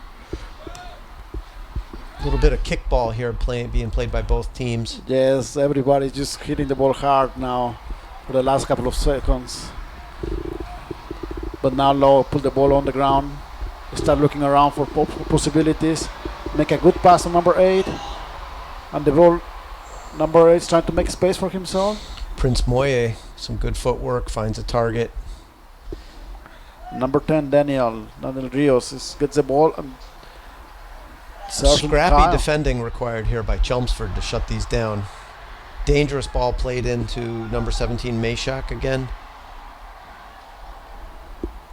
A little bit of kickball here being played by both teams. Yes, everybody's just hitting the ball hard now for the last couple of seconds. But now Lowell put the ball on the ground, start looking around for possibilities, make a good pass on number 8, and the ball, number 8 is trying to make space for himself. Prince Moye, some good footwork, finds a target. Number 10, Daniel Rios gets the ball. And scrappy defending required here by Chelmsford to shut these down. Dangerous ball played into number 17, Meshack again.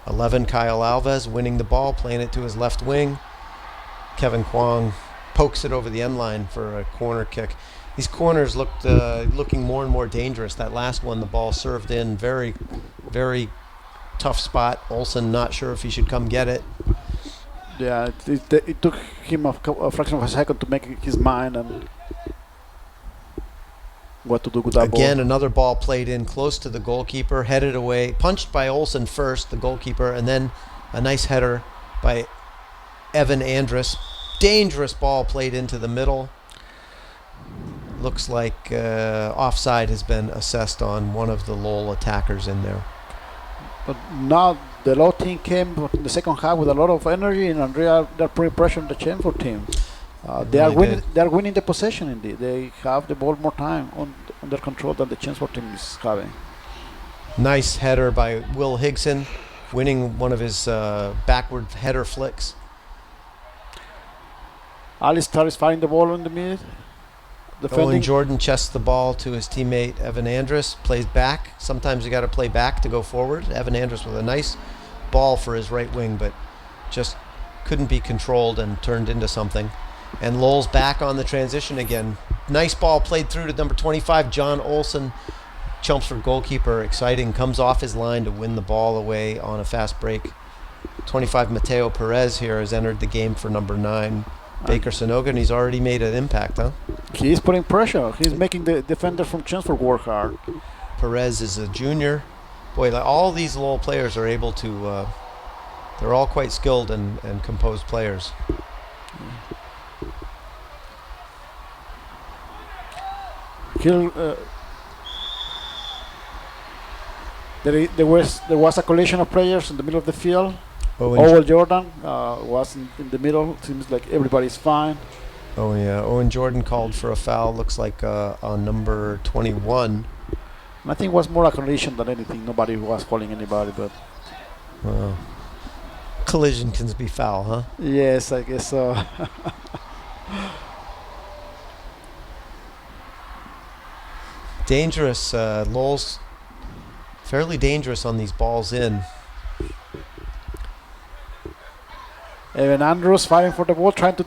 11, Kyle Alves winning the ball, playing it to his left wing. Kevin Kwong pokes it over the end line for a corner kick. These corners looked looking more and more dangerous. That last one, the ball served in, very, very tough spot. Olsen not sure if he should come get it. Yeah, it took him a fraction of a second to make his mind and what to do with that ball. Again, another ball played in close to the goalkeeper, headed away, punched by Olsen first, the goalkeeper, and then a nice header by Evan Andrus. Dangerous ball played into the middle. Looks like offside has been assessed on one of the Lowell attackers in there. But now the Lowell team came in the second half with a lot of energy, and they're putting pressure on the Chelmsford team. They are winning. They are winning the possession. Indeed, they have the ball more time on their control than the Chelmsford team is having. Nice header by Will Higson, winning one of his backward header flicks. Alistar is fighting the ball in the mid. Owen Jordan chests the ball to his teammate Evan Andrus, plays back. Sometimes you got to play back to go forward. Evan Andrus with a nice ball for his right wing, but just couldn't be controlled and turned into something. And Lowell's back on the transition again. Nice ball played through to number 25, John Olsen. Chelmsford goalkeeper, exciting, comes off his line to win the ball away on a fast break. 25, Mateo Perez here has entered the game for number 9, Baker Sanoga, and he's already made an impact, huh? He's putting pressure. He's making the defender from Chelmsford work hard. Perez is a junior. Boy, all these Lowell players are able to, they're all quite skilled and composed players. There was a collision of players in the middle of the field. Owen Jordan was in the middle. Seems like everybody's fine. Oh yeah, Owen Jordan called for a foul. Looks like on number 21. I think it was more a collision than anything. Nobody was calling anybody, but collision can be foul, huh? Yes, I guess so. Dangerous. Lowell's fairly dangerous on these balls in. Evan Andrews fighting for the ball, trying to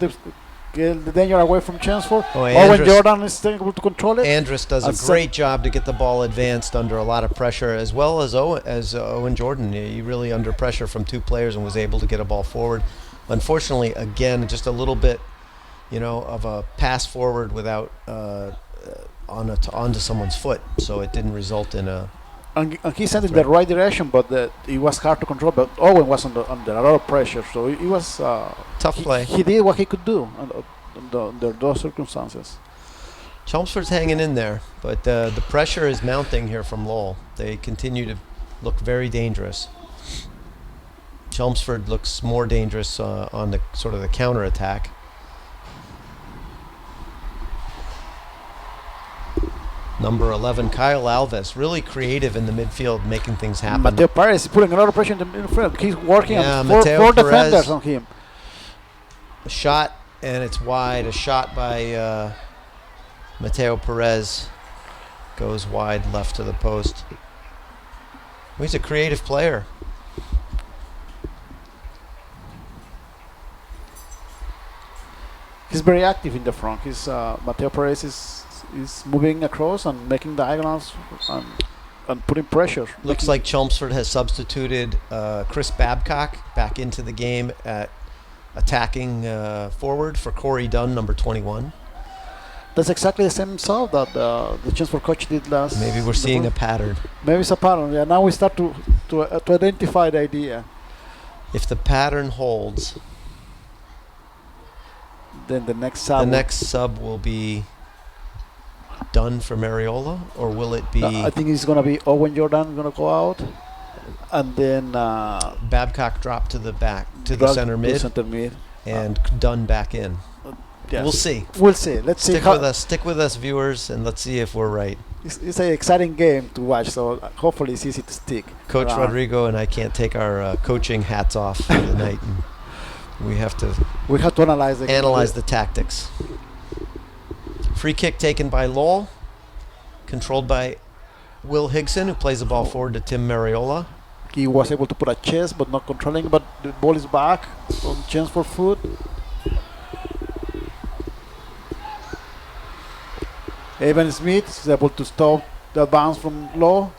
get the danger away from Chelmsford. Owen Jordan is still able to control it. Andrus does a great job to get the ball advanced under a lot of pressure, as well as Owen Jordan. He really under pressure from two players and was able to get a ball forward. Unfortunately, again, just a little bit, of a pass forward without onto someone's foot, so it didn't result in a. And he sent in the right direction, but it was hard to control. But Owen was under a lot of pressure, so it was tough play. He did what he could do under those circumstances. Chelmsford's hanging in there, but the pressure is mounting here from Lowell. They continue to look very dangerous. Chelmsford looks more dangerous on the sort of the counter attack. Number 11, Kyle Alves, really creative in the midfield, making things happen. Mateo Perez is putting a lot of pressure in the midfield. He's working on Mateo four Perez, defenders on him. A shot, and it's wide. A shot by Mateo Perez goes wide left to the post. Well, he's a creative player. He's very active in the front. He's Mateo Perez is moving across and making diagonals and putting pressure. Looks like Chelmsford has substituted Chris Babcock back into the game at attacking forward for Corey Dunn, number 21. That's exactly the same sub that the Chelmsford coach did last. Maybe we're seeing a pattern. Maybe it's a pattern. Yeah. Now we start to identify the idea. If the pattern holds, then the next sub will be done for Mariola, or will it be? I think it's gonna be Owen Jordan gonna go out, and then Babcock drop to the back to the center mid, and Dunn back in. Yes. We'll see. We'll see. Let's see. Stick with us, viewers, and let's see if we're right. It's an exciting game to watch, so hopefully it's easy to stick. Coach Rodrigo and I can't take our coaching hats off for the night, and we have to analyze the tactics. Free kick taken by Lowell, controlled by Will Higson, who plays the ball forward to Tim Mariola. He was able to put a chest, but not controlling. But the ball is back on chance for foot. Evan Smith is able to stop the bounce from Lowell.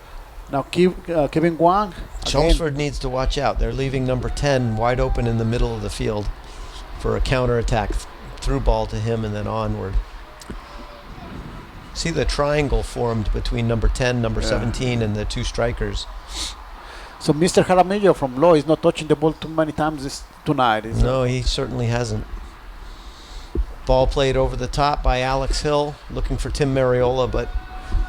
Now Kevin Wang. Chelmsford needs to watch out. They're leaving number 10 wide open in the middle of the field for a counter-attack through ball to him and then onward. See the triangle formed between number 10, number 17, and the two strikers. So Mr. Jaramillo from Lowell is not touching the ball too many times tonight. No, he certainly hasn't. Ball played over the top by Alex Hill, looking for Tim Mariola, but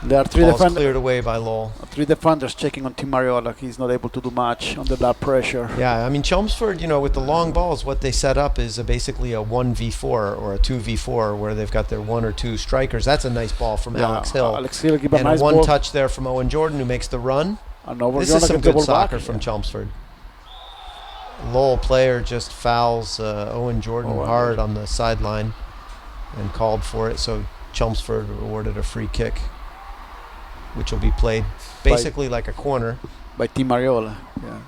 there are ball's cleared away by Lowell. Three defenders checking on Tim Mariola. He's not able to do much under that pressure. Yeah, I mean, Chelmsford, with the long balls, what they set up is basically a 1v4 or a 2v4 where they've got their one or two strikers. That's a nice ball from Alex Hill. Alex Hill give and a nice one ball. Touch there from Owen Jordan, who makes the run. This is is some good soccer from Chelmsford. Lowell player just fouls Owen Jordan hard on the sideline and called for it, so Chelmsford awarded a free kick, which will be played basically like a corner by Tim Mariola. Yeah,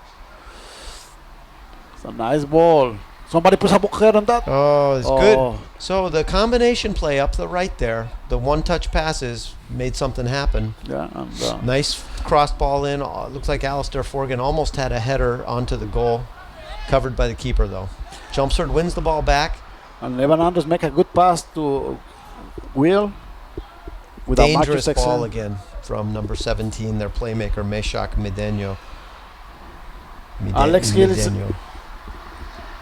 it's a nice ball. Somebody put a head on that. Oh, it's good. So the combination play up the right there, the one-touch passes made something happen. Yeah, and nice cross ball in. Looks like Alistair Forgan almost had a header onto the goal, covered by the keeper though. Chelmsford wins the ball back. And Evan Andres make a good pass to Will. Dangerous ball again from number 17, their playmaker Meshach Medeno.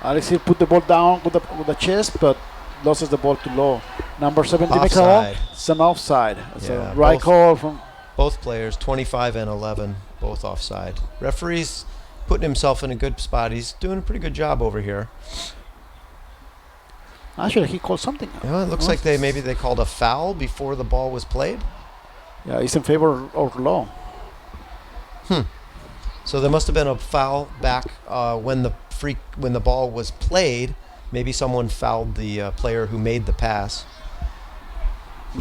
Alex Hill put the ball down with the chest, but loses the ball to Lowell. Number 17 makes it's an offside. It's a right call from both players, 25 and 11, both offside. Referee's putting himself in a good spot. He's doing a pretty good job over here. Actually, he called something. Yeah, it looks like maybe they called a foul before the ball was played. Yeah, he's in favor of Lowell. So there must have been a foul back when the ball was played. Maybe someone fouled the player who made the pass.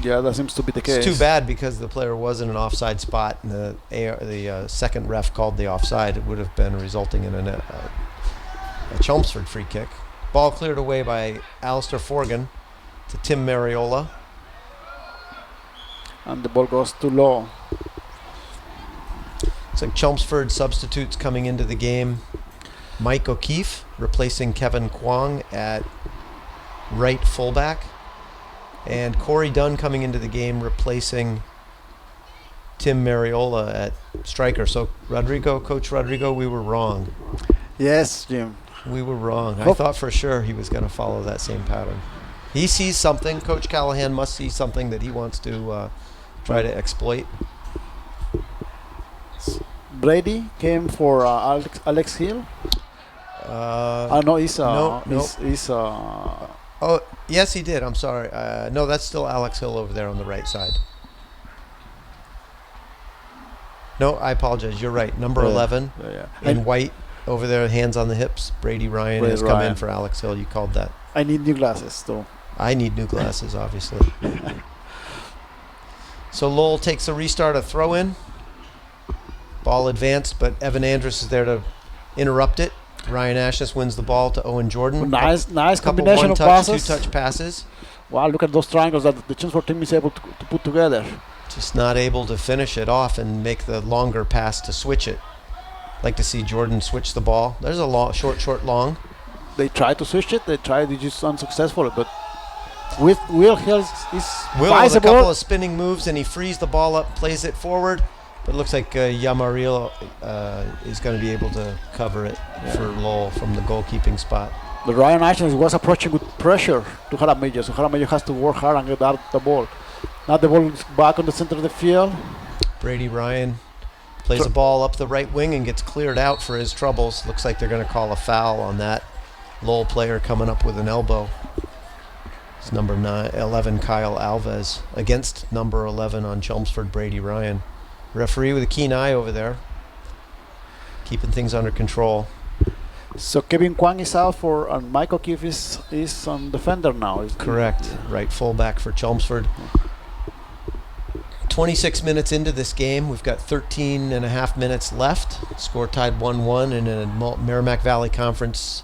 Yeah, that seems to be the case. It's too bad because the player was in an offside spot, and the second ref called the offside. It would have been resulting in a Chelmsford free kick. Ball cleared away by Alistair Forgan to Tim Mariola. And the ball goes to Lowell. It's like Chelmsford substitutes coming into the game. Mike O'Keefe replacing Kevin Kwong at right fullback. And Corey Dunn coming into the game replacing Tim Mariola at striker. So Coach Rodrigo, we were wrong. Yes, Jim. We were wrong. I thought for sure he was going to follow that same pattern. He sees something. Coach Callahan must see something that he wants to try to exploit. Brady came for Alex Hill. No, he's oh, yes, he did. I'm sorry. No, that's still Alex Hill over there on the right side. No, I apologize. You're right. Number 11 in white over there, hands on the hips. Brady Ryan has come in for Alex Hill. You called that. I need new glasses, though. I need new glasses, obviously. So Lowell takes a restart, a throw-in. Ball advanced, but Evan Andrus is there to interrupt it. Ryan Ashes wins the ball to Owen Jordan. Nice Couple combination of passes. two-touch passes. Wow, look at those triangles that the Chelmsford team is able to put together. Just not able to finish it off and make the longer pass to switch it. Like to see Jordan switch the ball. There's a short, long. They tried to switch it. They tried, it just unsuccessful. But with Will Hill is Will with a visible. couple of spinning moves, and he frees the ball up, plays it forward. But it looks like Yamaril is going to be able to cover it for Lowell from the goalkeeping spot. But Ryan Ashton was approaching with pressure to Jaramillo, so Jaramillo has to work hard and get out the ball. Now the ball is back on the center of the field. Brady Ryan plays the ball up the right wing and gets cleared out for his troubles. Looks like they're going to call a foul on that Lowell player coming up with an elbow. It's number 11, Kyle Alves, against number 11 on Chelmsford, Brady Ryan. Referee with a keen eye over there, keeping things under control. So Kevin Kwang is out and Mike O'Keefe is on defender now. Correct. Right fullback for Chelmsford. 26 minutes into this game. We've got 13 and a half minutes left. Score tied 1-1 in a Merrimack Valley Conference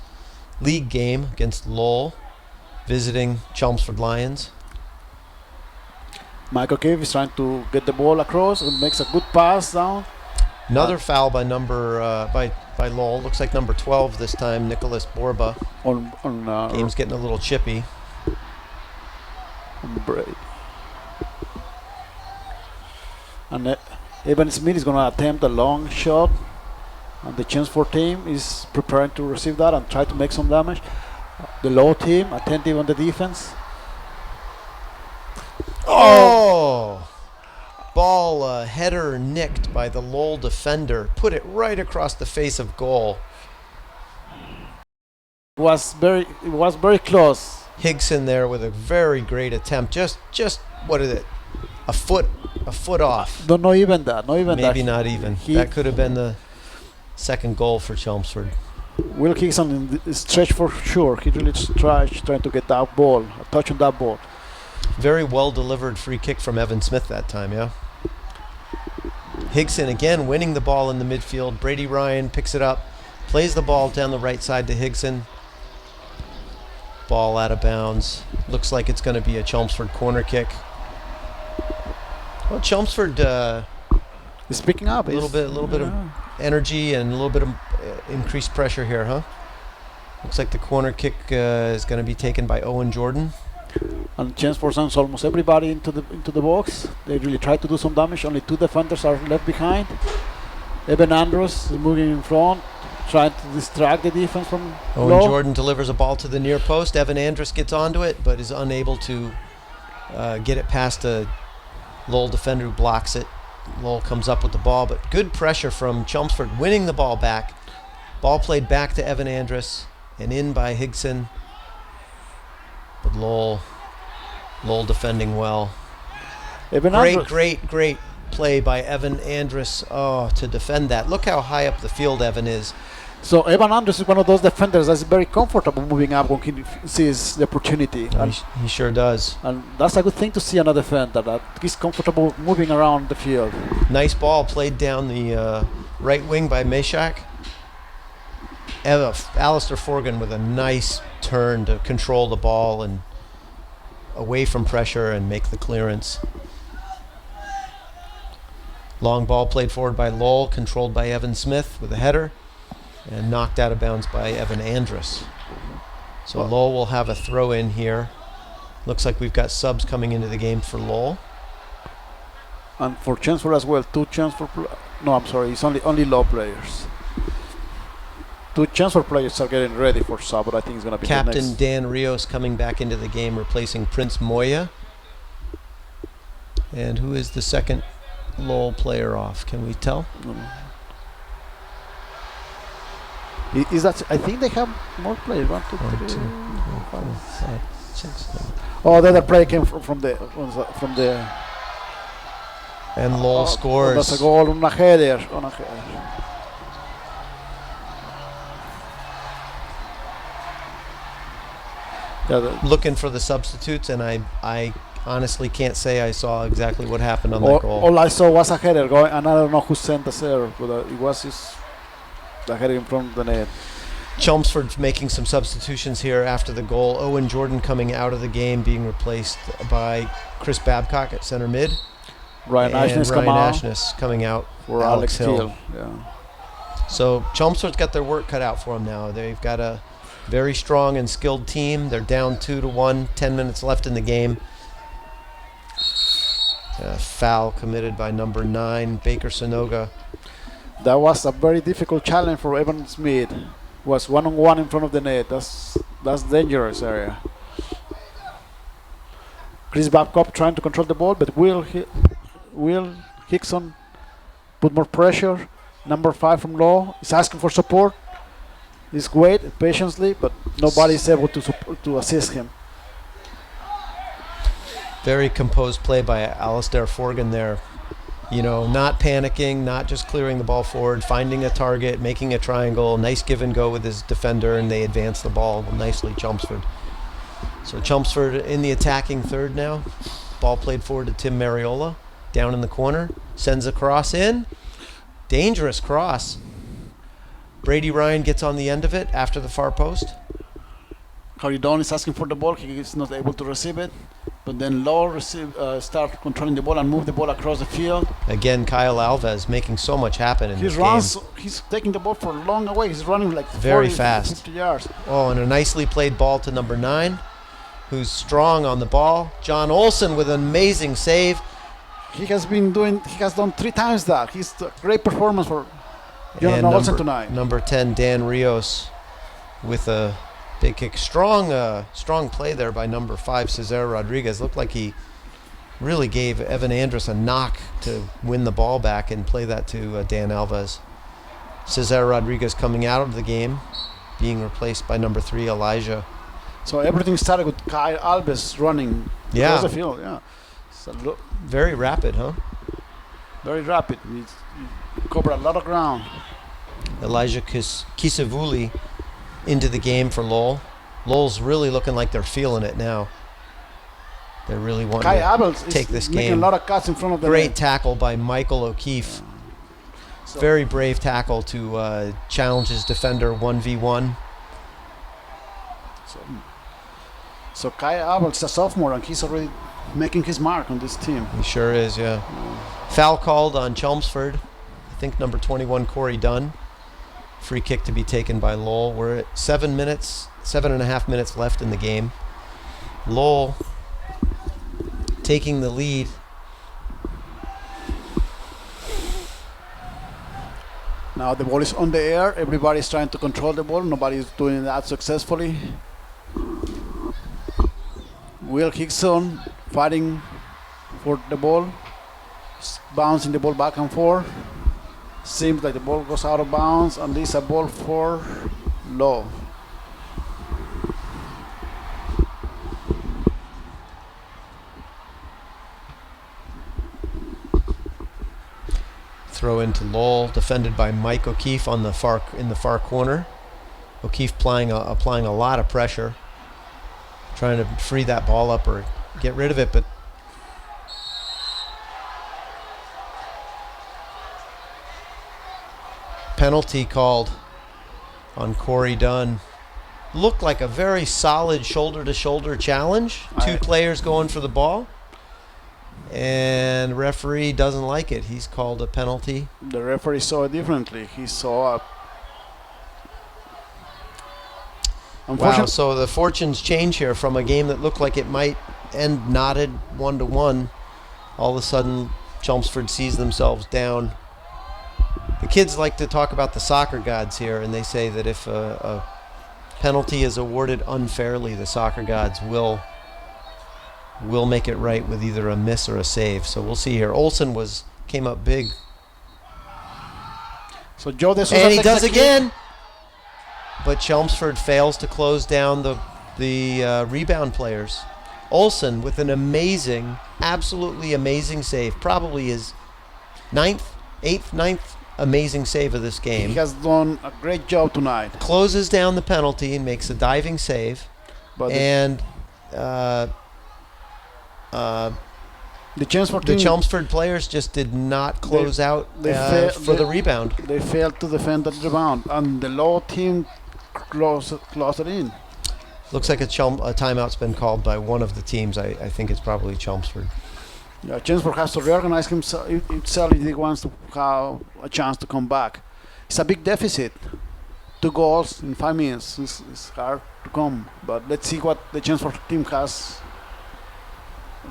League game against Lowell, visiting Chelmsford Lions. Mike O'Keefe is trying to get the ball across and makes a good pass down. Another foul by by Lowell. Looks like number 12 this time, Nicholas Borba. Game's getting a little chippy. And Evan Smith is going to attempt a long shot. And the Chelmsford team is preparing to receive that and try to make some damage. The Lowell team attentive on the defense. Oh! Ball header nicked by the Lowell defender. Put it right across the face of goal. It was very close. Higson there with a very great attempt. Just what is it? A foot off. No, not even that. Maybe not even. That could have been the second goal for Chelmsford. Will Hickson stretched for sure. He really trying to get that ball, a touch on that ball. Very well delivered free kick from Evan Smith that time, yeah. Higson again winning the ball in the midfield. Brady Ryan picks it up, plays the ball down the right side to Higson. Ball out of bounds. Looks like it's going to be a Chelmsford corner kick. Well, Chelmsford is picking up a little bit of energy and a little bit of increased pressure here, huh? Looks like the corner kick is going to be taken by Owen Jordan. And Chelmsford sends almost everybody into the box. They really try to do some damage. Only two defenders are left behind. Evan Andrews is moving in front, trying to distract the defense from Owen Jordan delivers a ball to the near post. Evan Andrews gets onto it, but is unable to get it past a Lowell defender who blocks it. Lowell comes up with the ball, but good pressure from Chelmsford, winning the ball back. Ball played back to Evan Andrus and in by Higson. But Lowell defending well. Great play by Evan Andrus. Oh, to defend that. Look how high up the field Evan is. So Evan Andrus is one of those defenders that's very comfortable moving up when he sees the opportunity. And he sure does. And that's a good thing to see on a defender, that he's comfortable moving around the field. Nice ball played down the right wing by Meshach. Alistair Forgan with a nice turn to control the ball and away from pressure and make the clearance. Long ball played forward by Lowell, controlled by Evan Smith with a header, and knocked out of bounds by Evan Andrus. So Lowell will have a throw in here. Looks like we've got subs coming into the game for Lowell. And for Chelmsford as well, it's only Lowell players. Two Chelmsford players are getting ready for sub, but I think it's going to be Captain Dan Rios coming back into the game, replacing Prince Moya. And who is the second Lowell player off? Can we tell? Is that? I think they have more players. 1, 2, 3, 4, 5, 6. Oh, the other player came from the. And Lowell scores. That's a goal on a header. On a header. Yeah, Looking for the substitutes, and I honestly can't say I saw exactly what happened on that goal. all I saw was a header going, and I don't know who sent the serve, but it was just the header in front of the net. Chelmsford's making some substitutions here after the goal. Owen Jordan coming out of the game, being replaced by Chris Babcock at center mid. Ryan Ashness coming out for Alex Hill. Yeah. So Chelmsford's got their work cut out for them now. They've got a very strong and skilled team. They're down 2-1, 10 minutes left in the game. Foul committed by number 9, Baker Sonoga. That was a very difficult challenge for Evan Smith. Was one-on-one in front of the net. That's dangerous area. Chris Babcock trying to control the ball, but Will Hickson put more pressure. Number 5 from Lowell is asking for support. He's wait patiently, but nobody is able to assist him. Very composed play by Alistair Forgan there. You know, not panicking, not just clearing the ball forward, finding a target, making a triangle, nice give and go with his defender, and they advance the ball nicely, Chelmsford. So Chelmsford in the attacking third now. Ball played forward to Tim Mariola, down in the corner, sends a cross in. Dangerous cross. Brady Ryan gets on the end of it after the far post. Corridon is asking for the ball. He is not able to receive it. But then Lowell start controlling the ball and move the ball across the field. Again, Kyle Alves making so much happen in this game. He's taking the ball for a long away. He's running like very 40, fast. 50 yards. Oh, and a nicely played ball to number 9, who's strong on the ball. John Olsen with an amazing save. He has done 3 times that. He's a great performance for John Olsen tonight. Number 10, Dan Rios with a big kick. Strong play there by number 5, Cesar Rodriguez. Looked like he really gave Evan Andrus a knock to win the ball back and play that to Dan Alves. Cesar Rodriguez coming out of the game, being replaced by number 3, Elijah. So everything started with Kyle Alves running across the field. Yeah, very rapid, huh? Very rapid. He covered a lot of ground. Elijah Kisavuli into the game for Lowell. Lowell's really looking like they're feeling it now. They're really wanting to take this game. Making a lot of cuts in front of the Great net. tackle by Michael O'Keefe. So very brave tackle to challenge his defender 1v1. So Kai Abel is a sophomore and he's already making his mark on this team. He sure is, yeah. Foul called on Chelmsford. I think number 21, Corey Dunn. Free kick to be taken by Lowell. We're at 7.5 minutes left in the game. Lowell taking the lead. Now the ball is on the air. Everybody's trying to control the ball. Nobody's doing that successfully. Will Hickson fighting for the ball. Bouncing the ball back and forth. Seems like the ball goes out of bounds, and this is a ball for Lowell. Throw into Lowell, defended by Mike O'Keefe in the far corner. O'Keefe applying a lot of pressure, trying to free that ball up or get rid of it, but penalty called on Corey Dunn. Looked like a very solid shoulder-to-shoulder challenge. Two players going for the ball. And referee doesn't like it. He's called a penalty. The referee saw it differently. He saw a... Wow, so the fortunes change here from a game that looked like it might end knotted 1-1. All of a sudden, Chelmsford sees themselves down. The kids like to talk about the soccer gods here, and they say that if a penalty is awarded unfairly, the soccer gods will make it right with either a miss or a save. So we'll see here. Olsen came up big. So Joe De Sousa and he does again. But Chelmsford fails to close down the rebound players. Olsen with an amazing, absolutely amazing save. Probably his ninth amazing save of this game. He has done a great job tonight. Closes down the penalty and makes a diving save. But And the Chelmsford the team, Chelmsford players just did not close out for the rebound. they failed to defend the rebound, and the Lowell team closed it in. Looks like a timeout's been called by one of the teams. I think it's probably Chelmsford. Yeah, Chelmsford has to reorganize himself if he wants to have a chance to come back. It's a big deficit. 2 goals in 5 minutes is hard to come, but let's see what the Chelmsford team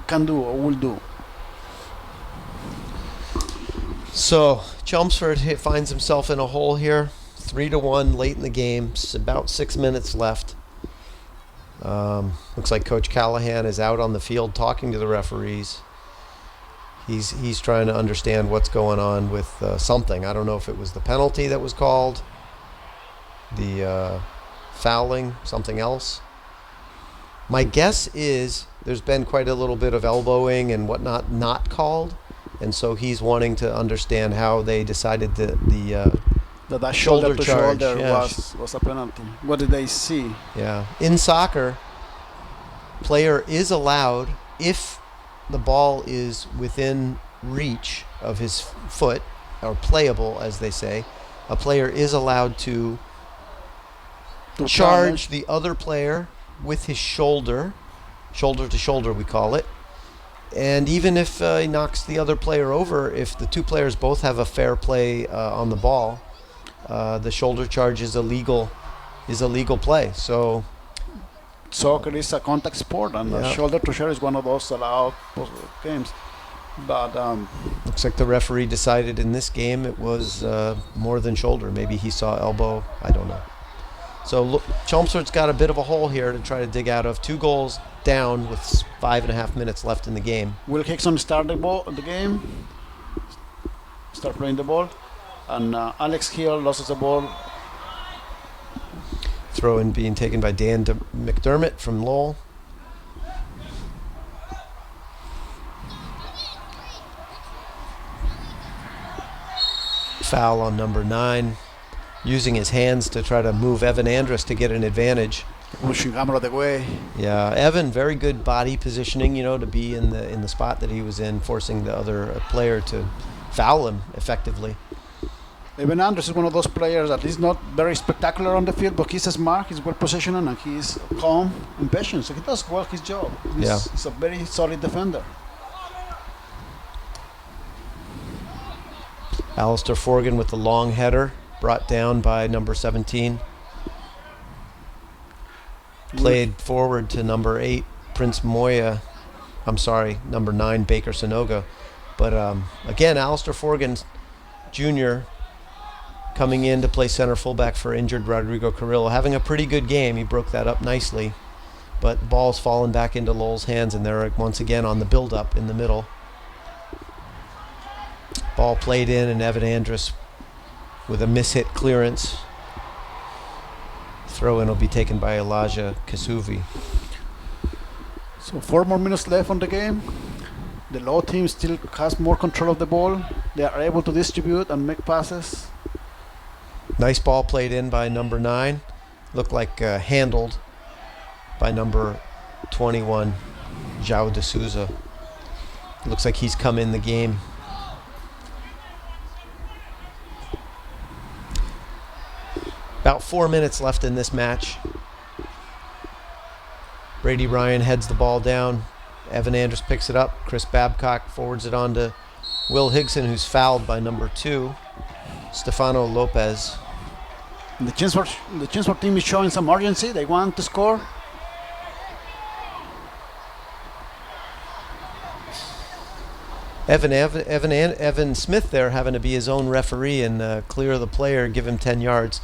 can do or will do. So Chelmsford finds himself in a hole here, 3-1 late in the game. It's about 6 minutes left. Looks like Coach Callahan is out on the field talking to the referees. He's trying to understand what's going on with something. I don't know if it was the penalty that was called, the fouling, something else. My guess is there's been quite a little bit of elbowing and whatnot not called, and so he's wanting to understand how they decided That shoulder to charge, shoulder yeah. was a penalty. What did they see? Yeah. In soccer, player is allowed, if the ball is within reach of his foot, or playable, as they say, a player is allowed to charge the other player with his shoulder to shoulder, we call it. And even if he knocks the other player over, if the two players both have a fair play on the ball, the shoulder charge is a legal play. So Soccer is a contact sport, and shoulder to shoulder is one of those allowed games. But looks like the referee decided in this game it was more than shoulder. Maybe he saw elbow. I don't know. So look, Chelmsford's got a bit of a hole here to try to dig out of. 2 goals down with 5.5 minutes left in the game. Will Hickson start the game? Start playing the ball, and Alex Hill loses the ball. Throw in being taken by Dan McDermott from Lowell. Foul on number 9. Using his hands to try to move Evan Andrus to get an advantage. Pushing him out of the way. Yeah, Evan, very good body positioning, to be in the spot that he was in, forcing the other player to foul him effectively. Evan Andrus is one of those players that is not very spectacular on the field, but he's smart, he's well positioned, and he's calm and patient. So he does well his job. He's a very solid defender. Alistair Forgan with the long header, brought down by number 17. Played forward to number 8, Prince Moya. Number 9, Baker Sonoga. But again, Alistair Forgan Jr. coming in to play center fullback for injured Rodrigo Carrillo, having a pretty good game. He broke that up nicely. But ball's fallen back into Lowell's hands, and they're once again on the build-up in the middle. Ball played in, and Evan Andrus with a mishit clearance. Throw-in will be taken by Elijah Kasuvi. So 4 more minutes left on the game. The Lowell team still has more control of the ball. They are able to distribute and make passes. Nice ball played in by number 9. Looked like handled by number 21, João de Souza. Looks like he's come in the game. About 4 minutes left in this match. Brady Ryan heads the ball down. Evan Andrus picks it up. Chris Babcock forwards it on to Will Higson, who's fouled by number 2, Stefano Lopez. And the Chelmsford team is showing some urgency. They want to score. Evan Smith there having to be his own referee and clear the player, give him 10 yards.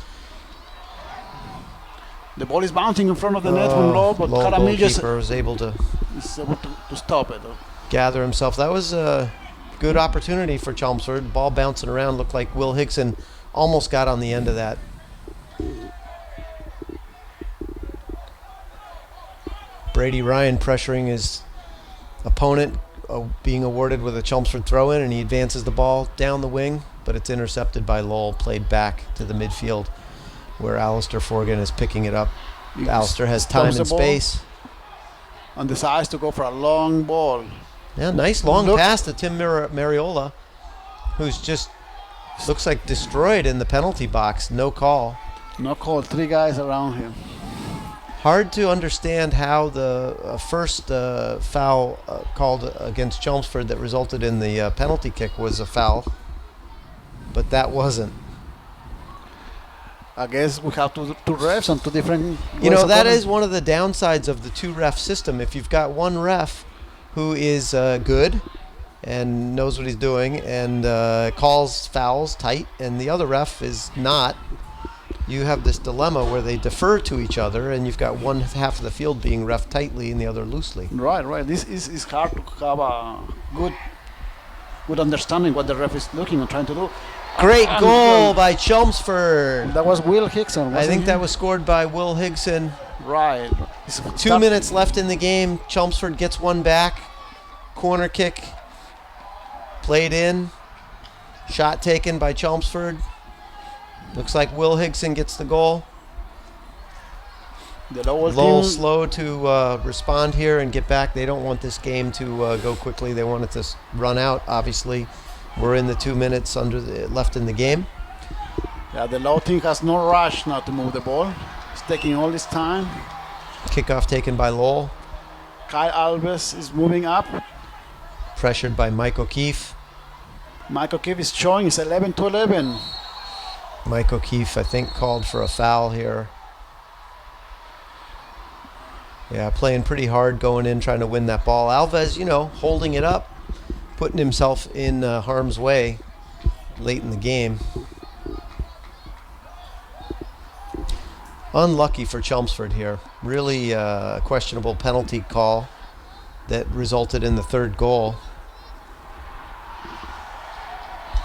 The ball is bouncing in front of the net from Lowell, but Caramillo was able to stop it. Gather himself. That was a good opportunity for Chelmsford. Ball bouncing around. Looked like Will Higson almost got on the end of that. Brady Ryan pressuring his opponent being awarded with a Chelmsford throw-in, and he advances the ball down the wing, but it's intercepted by Lowell, played back to the midfield, where Alistair Forgan is picking it up. Alistair has time and space. And decides to go for a long ball. Yeah, nice long pass to Tim Mariola, who's just looks like destroyed in the penalty box. No call. No call. 3 guys around him. Hard to understand how the first foul called against Chelmsford that resulted in the penalty kick was a foul, but that wasn't. I guess we have two refs and 2 different. You know, that is one of the downsides of the 2-ref system. If you've got one ref who is good and knows what he's doing and calls fouls tight, and the other ref is not, you have this dilemma where they defer to each other, and you've got one half of the field being ref tightly and the other loosely. Right. This is hard to have a good understanding what the ref is looking and trying to do. Great goal by Chelmsford. That was Will Hickson. I think that was scored by Will Higson. Right. 2 minutes left in the game. Chelmsford gets one back. Corner kick played in. Shot taken by Chelmsford. Looks like Will Higson gets the goal. The Lowell slow to respond here and get back. They don't want this game to go quickly. They want it to run out, obviously. We're in the 2 minutes left in the game. Yeah, the Lowell team has no rush now to move the ball. It's taking all this time. Kickoff taken by Lowell. Kyle Alves is moving up. Pressured by Mike O'Keefe. Mike O'Keefe is showing it's 11-11. Mike O'Keefe, I think, called for a foul here. Yeah, playing pretty hard going in, trying to win that ball. Alves, holding it up, putting himself in harm's way late in the game. Unlucky for Chelmsford here. Really questionable penalty call that resulted in the 3rd goal.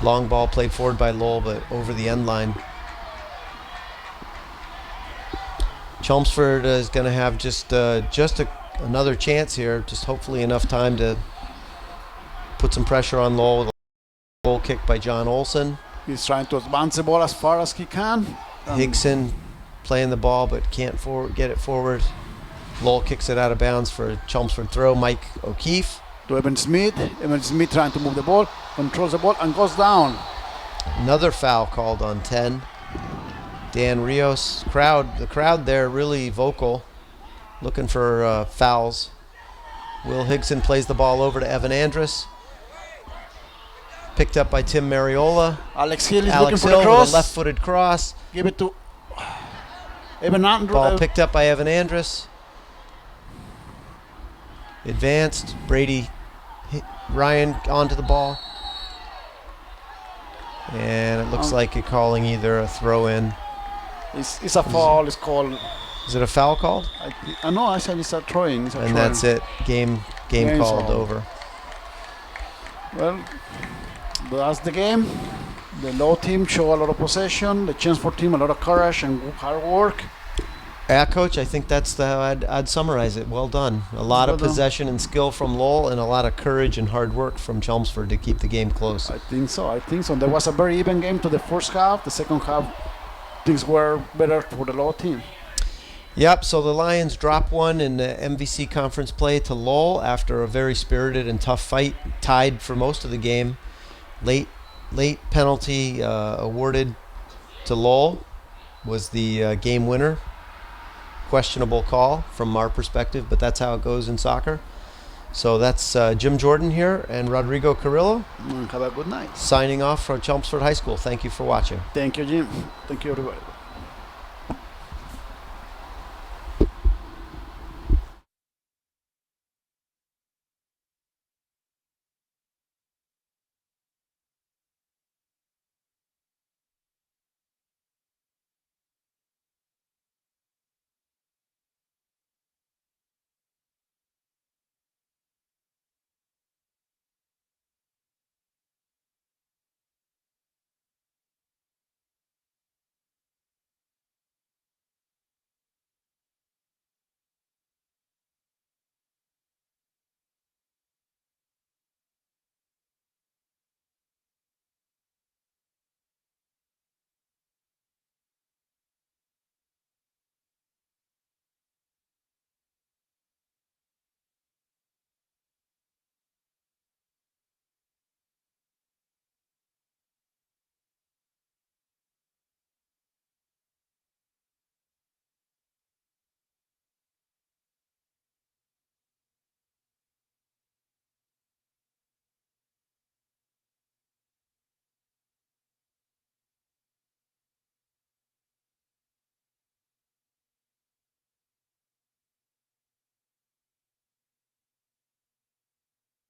Long ball played forward by Lowell, but over the end line. Chelmsford is going to have just another chance here. Just hopefully enough time to put some pressure on Lowell with a goal kick by John Olson. He's trying to advance the ball as far as he can. Higson playing the ball but can't get it forward. Lowell kicks it out of bounds for a Chelmsford throw. Mike O'Keefe. To Evan Smith. Evan Smith trying to move the ball, controls the ball and goes down. Another foul called on 10. Dan Rios. The crowd there really vocal, looking for fouls. Will Higson plays the ball over to Evan Andrus. Picked up by Tim Mariola. Alex Hill is Alex looking Hill for the cross. with a left-footed cross. Give it to Evan Andrus. Ball picked up by Evan Andrus. Advanced. Brady Ryan onto the ball. And it looks like you're calling either a throw-in. It's a foul. It's called. Is it a foul called? No, I said it's a throwing. And that's it. Game called over. Well, that's the game. The Lowell team show a lot of possession. The Chelmsford team a lot of courage and hard work. Yeah, Coach, I think that's how I'd summarize it. Well done. A lot of possession and skill from Lowell, and a lot of courage and hard work from Chelmsford to keep the game close. I think so. There was a very even game to the first half. The second half, things were better for the Lowell team. Yep, so the Lions drop one in the MVC conference play to Lowell after a very spirited and tough fight, tied for most of the game. Late penalty awarded to Lowell was the game winner. Questionable call from our perspective, but that's how it goes in soccer. So that's Jim Jordan here and Rodrigo Carrillo. Have a good night. Signing off from Chelmsford High School. Thank you for watching. Thank you, Jim. Thank you, everybody.